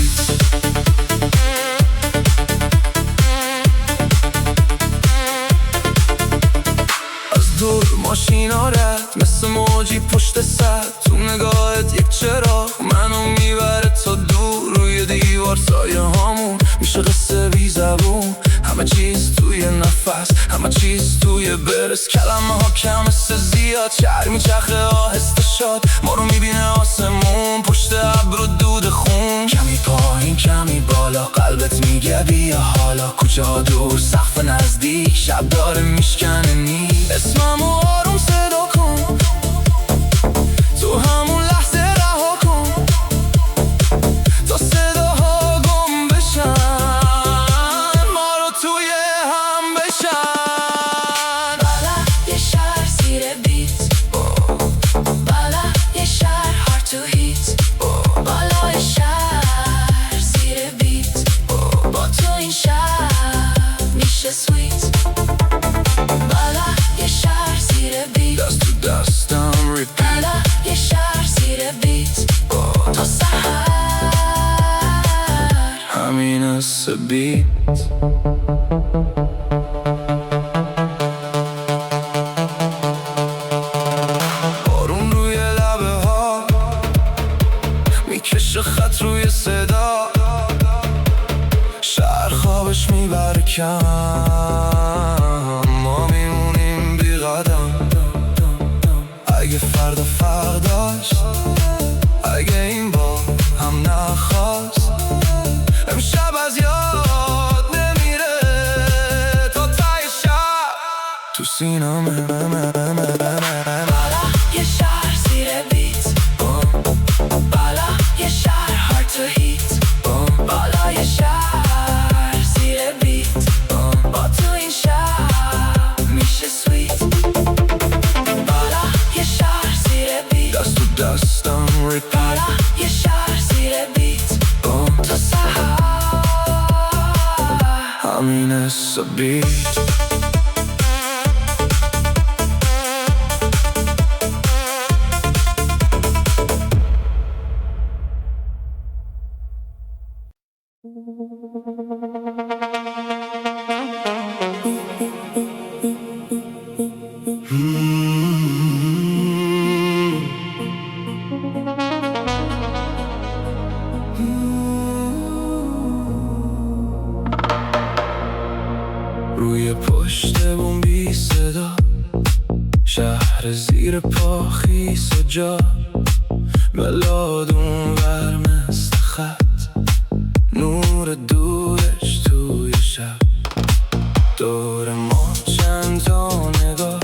از دور ماشینا رد مثل موجی پشت سر تو نگاهت یک چراغ منو میبره تا دور روی دیوار سایه هامون میشه قصه بی زبون همه چیز توی نفس همه چیز توی برس کلمه ها کم مثل زیاد شهر میچخه آهسته شاد ما رو میبینه آسمون پشت ابر و دود خون کمی پایین کمی بالا قلبت میگه بیا حالا کوچه ها دور سقف نزدیک شب داره میشکنه نیست اسممو آروم صدا کن تو همون لحظه رها کن تا صداها گم بشن ما رو توی هم بشن بالا یه شهر زیر بیت بالا یه شهر hard to hit بالا یه شهر زیر بیت با تو این شهر میشه سویت بالا یه شهر زیر بیت دست تو دستم ریپیت بالا یه شهر زیر بیت تا سحر همین السبیت بارون روی لبه ها میکشه خط روی صدا شهر خوابش میبره کم ما میمونیم بی قدم اگه فردا فرداش اگه این بار هم نخواست امشب از یاد نمیره تا ته شب تو سینمه بالا یه شهر زیر بیت بالا یه شهر hard to hit بالا یه شهر زیر بیت با تو این شهر میشه سویت بالا یه شهر زیر بیت دست تو دستم ریپیت بالا یه شهر زیر بیت تا سحر همین السبیت روی پشت بوم بی صدا شهر زیر پا خیس و جا بلادون ور مثل خط نور دورش توی شب دور ما چند تا نگاه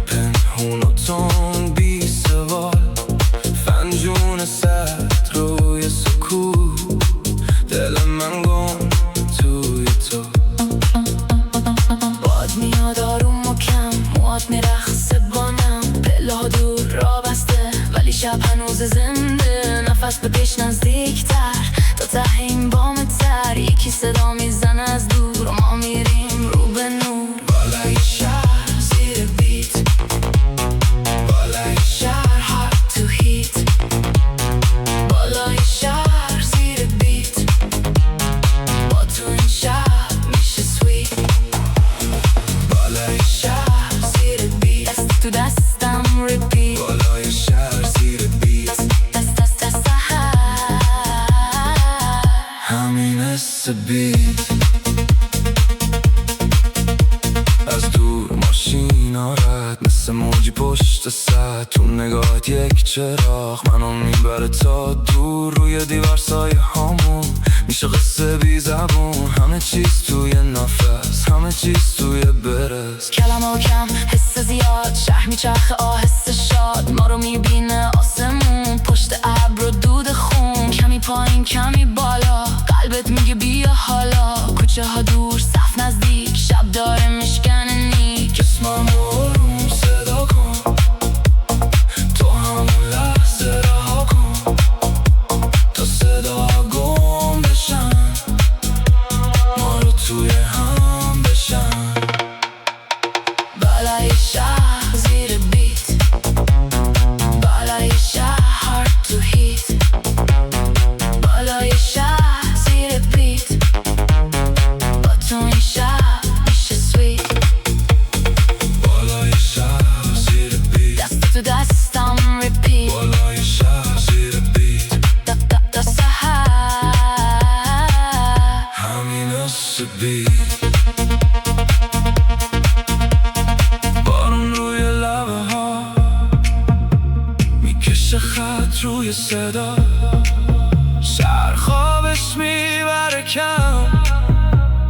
پنهون و تون بی سوال فنجون سرد روی سکوت دل من گم توی تو باد میاد آروم و کم موات میرخصه بانم پله دور را بسته ولی شب هنوز زنده نفس به پیش نزدیکتر تا ته این بام تر یکی صدا میزنه از دور و ما میریم رو به نور بالای شهر زیر بیت بالای شهر hard to hit بالای شهر زیر بیت با تو این شهر میشه سویت بالای شهر زیر بیت دست تو دستم ریپیت بالای شهر زیر بیت دست سحر همین السبیت از دور ماشینا رد مثل موجی پشت سر تو نگاهت یک چراغ منو میبره تا دور روی دیوار سایه هامون میشه قصه بی زبون همه چیز توی نفس همه چیز توی برس کلمه ها کم حس زیاد شهر میچرخه آهسته شاد ما رو میبینه آسمون پشت ابر و دود خون کمی پایین کمی بالا قلبت میگه بیا حالا کوچه ها دور صف نزدیک شب داره میشکنه نیک اسممو آروم صدا کن تو همون لحظه رها کن تا صدا گم بشن ما رو توی هم بشن بالای شهر زیر بیت بالای شهر hard to hit بالای شهر زیر بیت با تو این شهر میشه سویت میاد روی صدا، شهر خوابش میبره کم،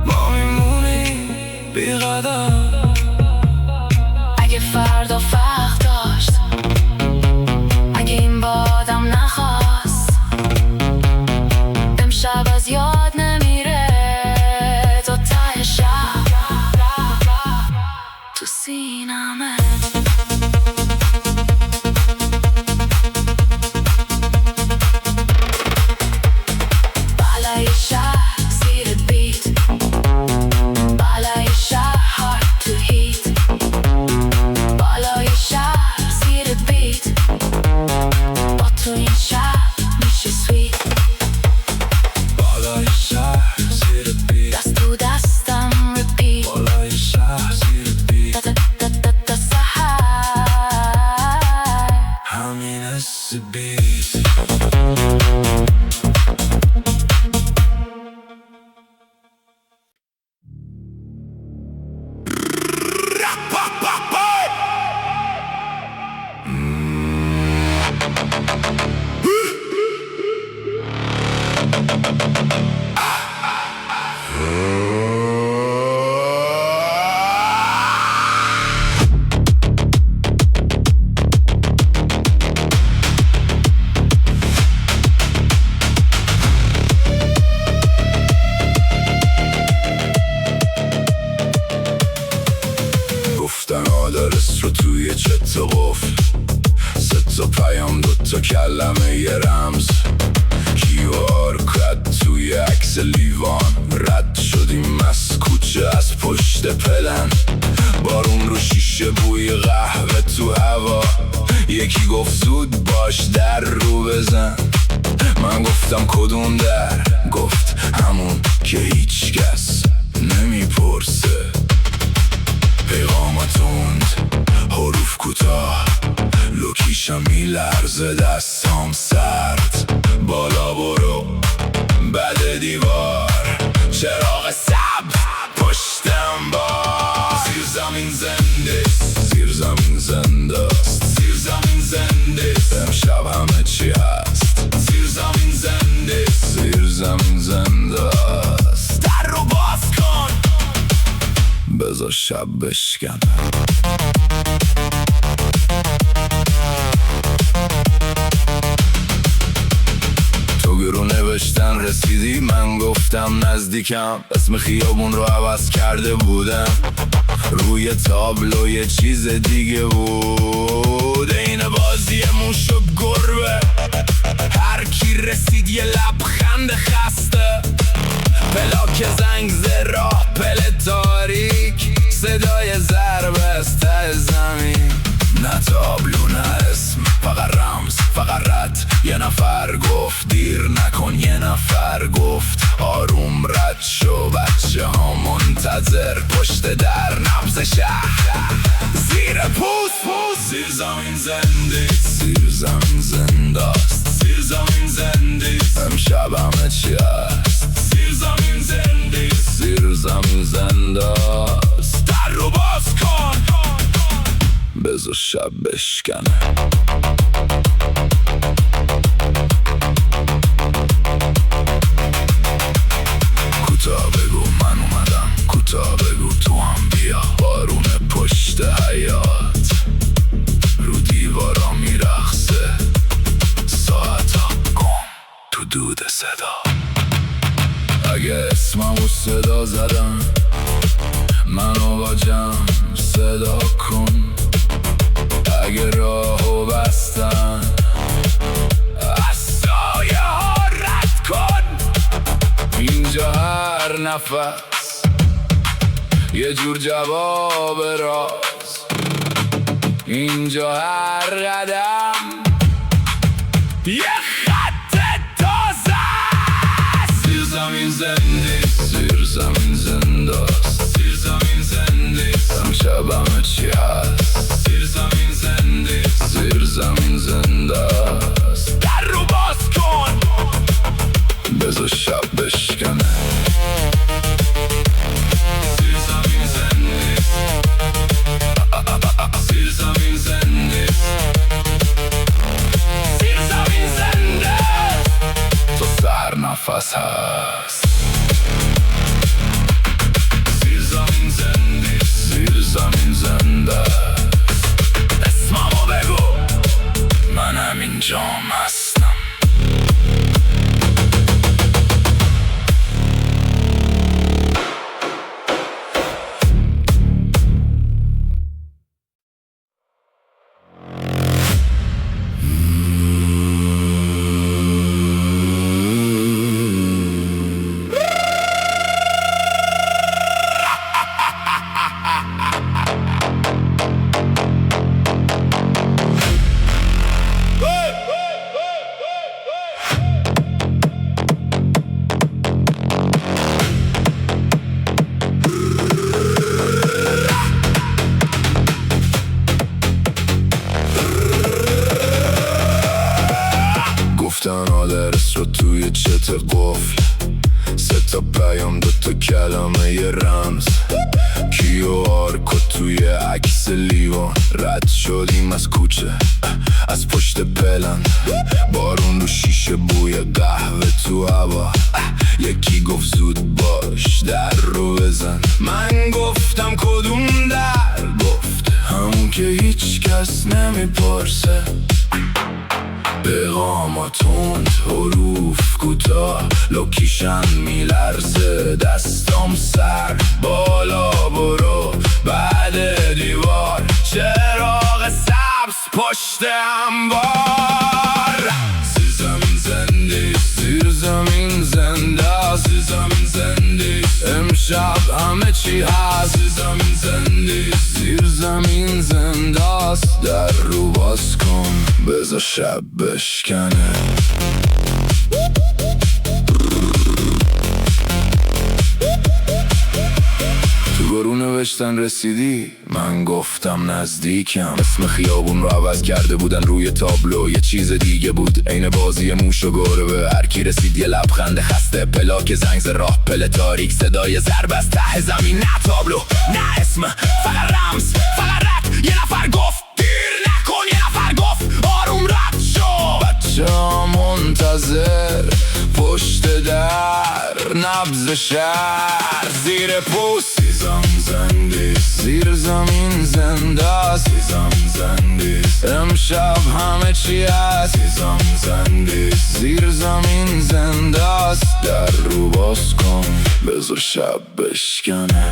ما میمونیم بی قدم. اگه فردا فرق داشت، اگه این بادم نخواست، امشب از یاد نمیره تا ته شب تو سینمه. بالای شهر زیر بیت، بالای شهر hard to heat، بالای شهر زیر بیت، با تو این شهر میشه سویت. بالای شهر زیر بیت، دست تو دستم repeat، بالای شهر زیر بیت، تا سحر همین حس بیت. گفتن آدرس رو توی چت قفل، 3 پیام 2 کلمه یه رمز، QR کد توی عکس لیوان. رد شدیم از کوچه از پشت پلن، بارون رو شیشه بوی قهوه تو هوا. یکی گفت زود باش در رو بزن، من گفتم کدوم در؟ گفت همون که هیچ کس نمیپرسه. پیغام تند، حروف کوتاه، لوکیشم میلرزه، دستام سرد. بالا برو بعد دیوار، چراغ سبز پشتم با. زیر زمین زنده، زیر زمین زنده است، زیر زمین زنده است، امشب همه چی هست. زیر زمین زنده، زیر زمین زنده است. در رو باز کن، بذار شب بشکنه. تو گرو نوشتن رسیدی، من گفتم نزدیکم. اسم خیابون رو عوض کرده بودم، روی تابلو یه چیز دیگه بود. این بازی موش و گربه، هر کی رسید یه لبخند خسته. پلاک زنگ راه پل تاریک، صدای ضربه از ته زمین. نه تابلو نه اسم، فقط رمز، فقط رد. یه نفر گفت دیر نکن، یه نفر گفت آروم رد شو. بچه ها منتظر پشت در، نبض شهر زیر پوست. زیر زمین زنده، زیر زمین زنده است، زیر زمین زنده است، امشب همه چی هست. زیر زمین زنده، زیر زمین زنده است. در رو باز کن، بذار شب بشکنه. کوتاه بگو من اومدم، کوتاه بگو تو هم بیا. بارون پشت حیات رو دیوارا میرخصه، ساعتا گم تو دود صدا. اگه اسممو صدا زدم، منو با جمع صدا کن. اگه راهو بستن، از سایه ها رد کن. اینجا هر نفس یه جور جواب راز، اینجا هر قدم یه خط تازه. زیر زمین زنده، زیر زمین زنده است، زیر زمین زنده است، امشب همه چی هست. زیر زمین زنده، زیر زمین زنده است. در رو باز کن، بذار شب بشکنه. زیر زمین زنده، زیر زمین زنده، زیر زمین هست. زیر زمین زنده، زیر زمین زنده. اسممو بگو، منم اینجام هستم. گفتن آدرس رو توی چت قفل، 3 پیام 2 کلمه یه رمز. کیو آرکو توی عکس لیوان. رد شدیم از کوچه، از پشت پلن. بارون رو شیشه، بوی قهوه تو هوا. یکی گفت زود باش، در رو بزن. من گفتم کدوم در؟ گفت همون که هیچ کس نمیپرسه. پیغام تند، حروف کوتاه، لوکیشن میلرزه. دستام سر بالا برو، بعد دیوار چراغ سبز پشت انبار. زیر زمین زنده، زیر زمین زنده، زیر زمین زنده. امشب همه چی هست. زیر زمین زنده، زیر زمین زنده است. در رو باز کن، بذار شب بشکنه. تو گروه نوشتن رسیدی، من گفتم نزدیکم. اسم خیابون رو عوض کرده بودن روی تابلو، یه چیز دیگه بود، عین بازی موش و گربه. هر کی رسید یه لبخند خسته، پلاک زنگ راه، پل تاریک، صدای ضرب از ته زمین. نه تابلو، نه اسم، فقط رمز، فقط رد. یه نفر گفت دیر نکن، یه نفر گفت آروم رد شو. بچه ها منتظر پشت در، نبض شهر زیر پوست. زیر زمین زنده، زیر زمین زنده. زیر زمین زنده، امشب همه چی هست. زیر زمین زنده، زیر زمین زنده است. در رو باز کن، بذار شب بشکنه.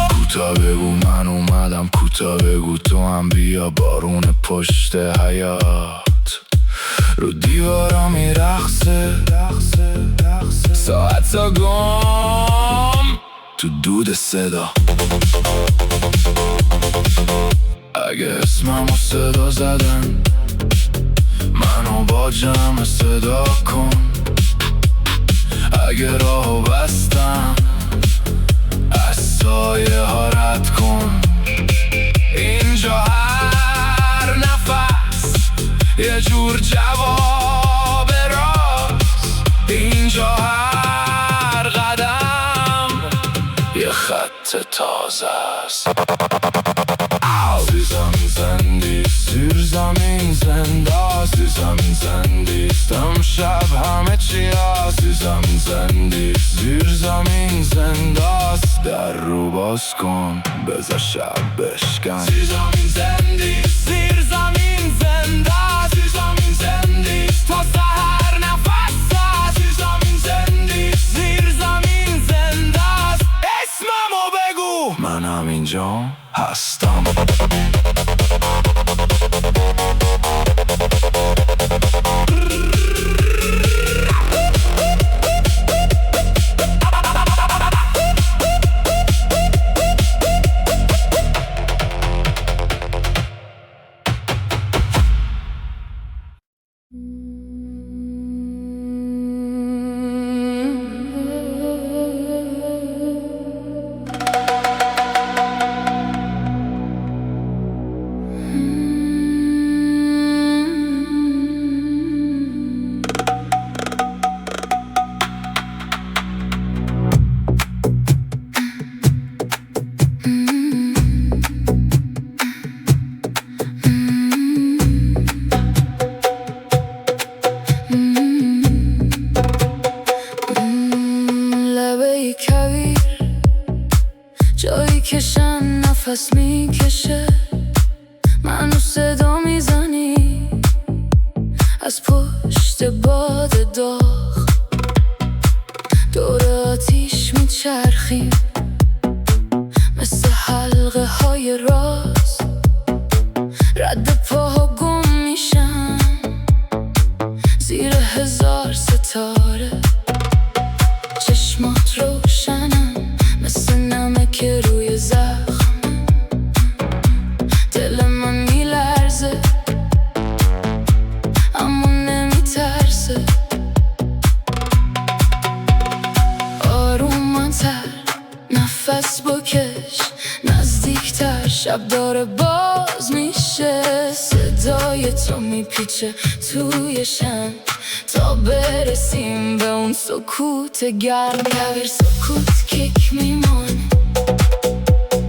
کوتا بگو من اومدم، کوتا بگو تو هم بیا. بارون پشت حیات رو دیوارا میرقصه. ساعت تا گم تو دود صدا. اگه اسممو صدا زدن، منو با جمع صدا کن. اگه راهو بستم، از سایه ها رد کن. اینجا هر نفس یه جور جواب راست. اینجا هر قدم یه خط تازه است. زیر زمین زنده، زیر زمین زنده. زیر زمین زنده، امشب همه چی هست. زیر زمین زنده، زیر زمین زنده است. در رو باز کن، بذار شب بشکن. زیر زمین زنده، زیر زمین زنده. زیر زمین زنده تا سحر نفس است. زیر زمین زنده، زیر زمین زنده است. اسممو بگو، منم اینجا هستم. نفس میکشه، منو صدا میزنی از پشت باد داغ. دور آتیش میچرخیم مثل حلقه های راز، رد پاها گم میشن زیر 1000 ستاره. چشمات روشنن مثل نمک روی زخم، دل من میلرزه اما نمیترسه. آرومتر نفس بکش، نزدیکتر، شب داره باز میشه. صدای تو میپیچه توی شن تا برسیم به اون سکوت گرم. کویر سکوت کیک میمون،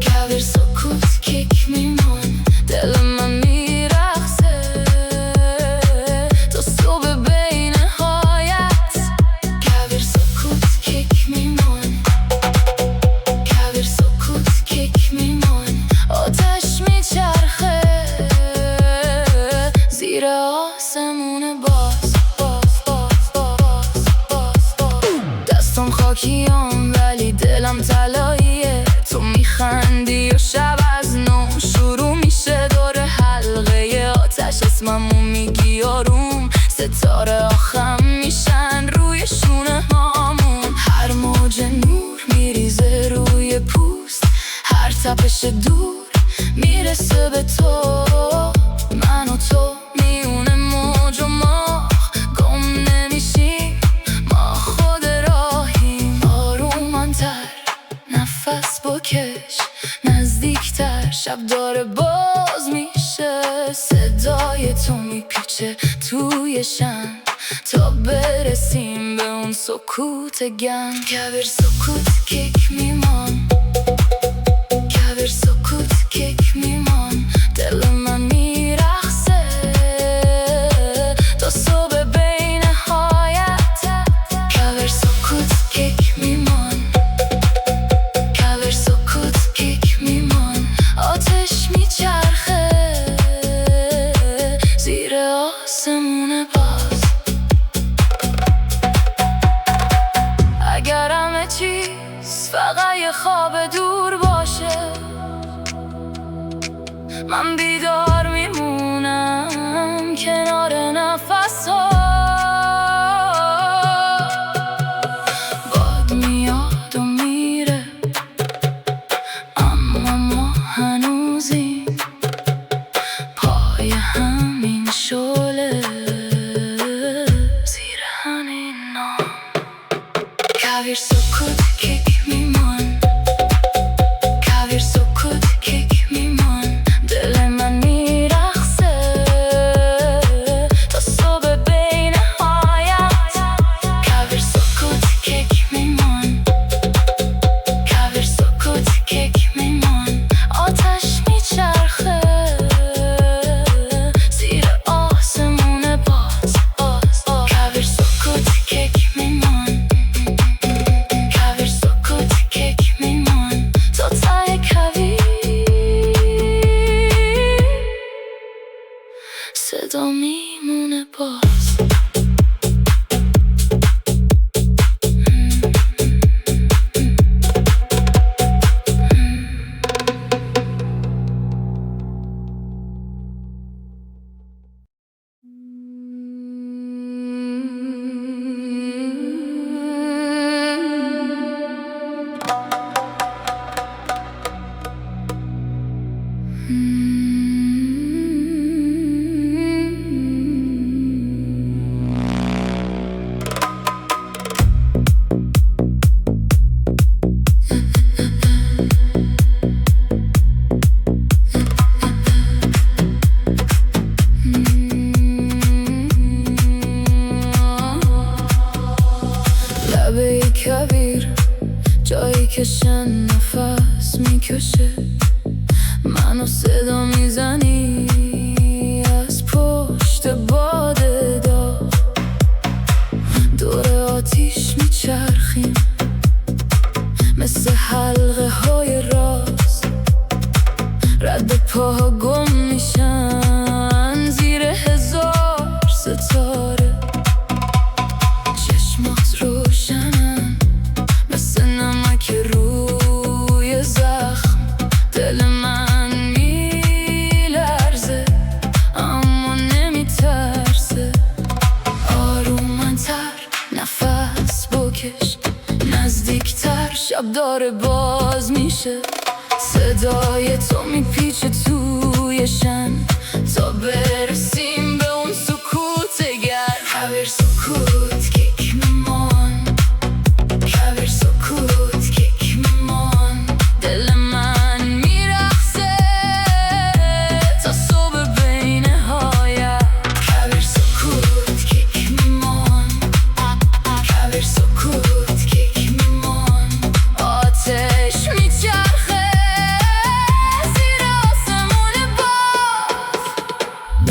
کویر سکوت کیک میمون. دل من میرقصه تا صبح بی نهایت. کویر سکوت کیک میمون، کویر سکوت کیک میمون. آتش میچرخه زیر آسمون باز. دستم خاکیام ولی دلم طلاییه. تو میخندی و شب از نو شروع میشه. دور حلقه آتش اسممو میگی آروم، ستاره آخم میشن روی شونه هامون. هر موج نور میریزه روی پوست، هر تپش دور میرسه به تو. من و تو میونه موج و ماه گم نمیشیم، ما خود راهیم. آرومتر نفس بکش، نزدیکتر، شب داره باز میشه. صدای تو میپیچه توی شن تا برسیم به اون سکوت گم. کویر سکوت کیک میمان، کویر سکوت کیک میمان. دل من میرقصه تا صبح بی نهایت. کویر سکوت کیک میمان، کویر سکوت کیک میمان. آتش میچرخه زیر آسمون باز. اگر همه چیز فقط یه خواب دور باشه، من بیدار میمونم کنار نفس‌ها. باد میاد و میره اما ما هنوزیم پای همین شعله زیر همین نام. کویر سکوت کیک میمان، کویر سکوت کیک میمان. دل من میرقصه تا صبح بی نهایت. کویر سکوت کیک میمان، کویر سکوت کیک میمان. آتش میچرخه زیر آسمون باز. کویر سکوت کیک میمان، کویر سکوت کیک میمان. تا ته کویر صدا میمونه باز. لبه کویر جایی که شن نفس میکشه، منو صدا میزنی از پشت باد داغ. دور آتیش میچرخیم مثل حلقه های راز، داره باز میشه صدای تو میپیچه توی شن تا برسیم به اون سکوت گر کبیر سکوت کیک میمان کبیر سکوت کیک میمان دل من میرقصه تا صبح بین نهایت کبیر سکوت کیک میمان کبیر سکوت کیک میمان آتش میچرخه زیر آسمون باز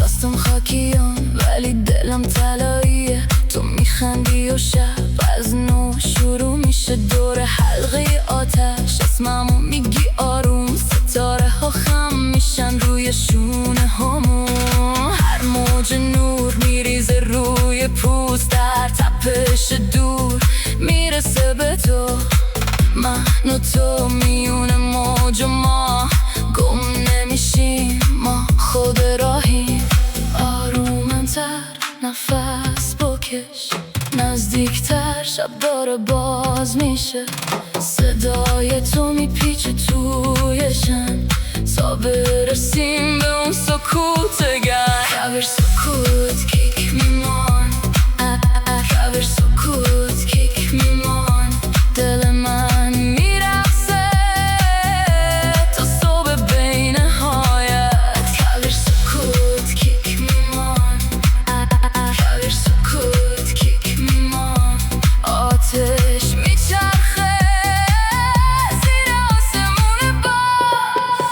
دستم خاکیان ولی دلم طلاییه تو میخندی و شب از نو شروع میشه دور حلقه آتش اسممو میگی آروم ستاره ها خم میشن روی شونه همون هر موج نور میریزه روی پوست در تپش دور میرسه به تو من و تو میونه موج و ما گم نمیشیم ما خود راهیم آرومتر نفس بکش نزدیکتر شب داره باز میشه صدای تو میپیچه توی شن تا برسیم به اون سکوت گر کبیر سکوت کیک میمان کبیر سکوت کیک میمان دل من میرقصه تا صبح بین نهایت کبیر سکوت کیک میمان کبیر سکوت کیک میمان آتش میچرخه زیر آسمون باز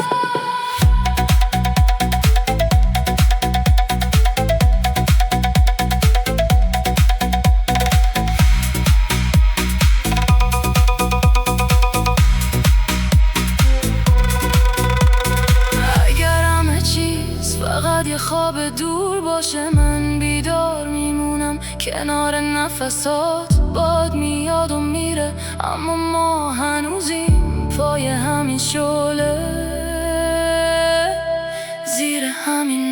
اگر همه چیز فقط یه خواب دور باشه من بیدار میمونم کنار نفسات باد میاد و میره اما ما هنوزیم پای همین شعله زیر همین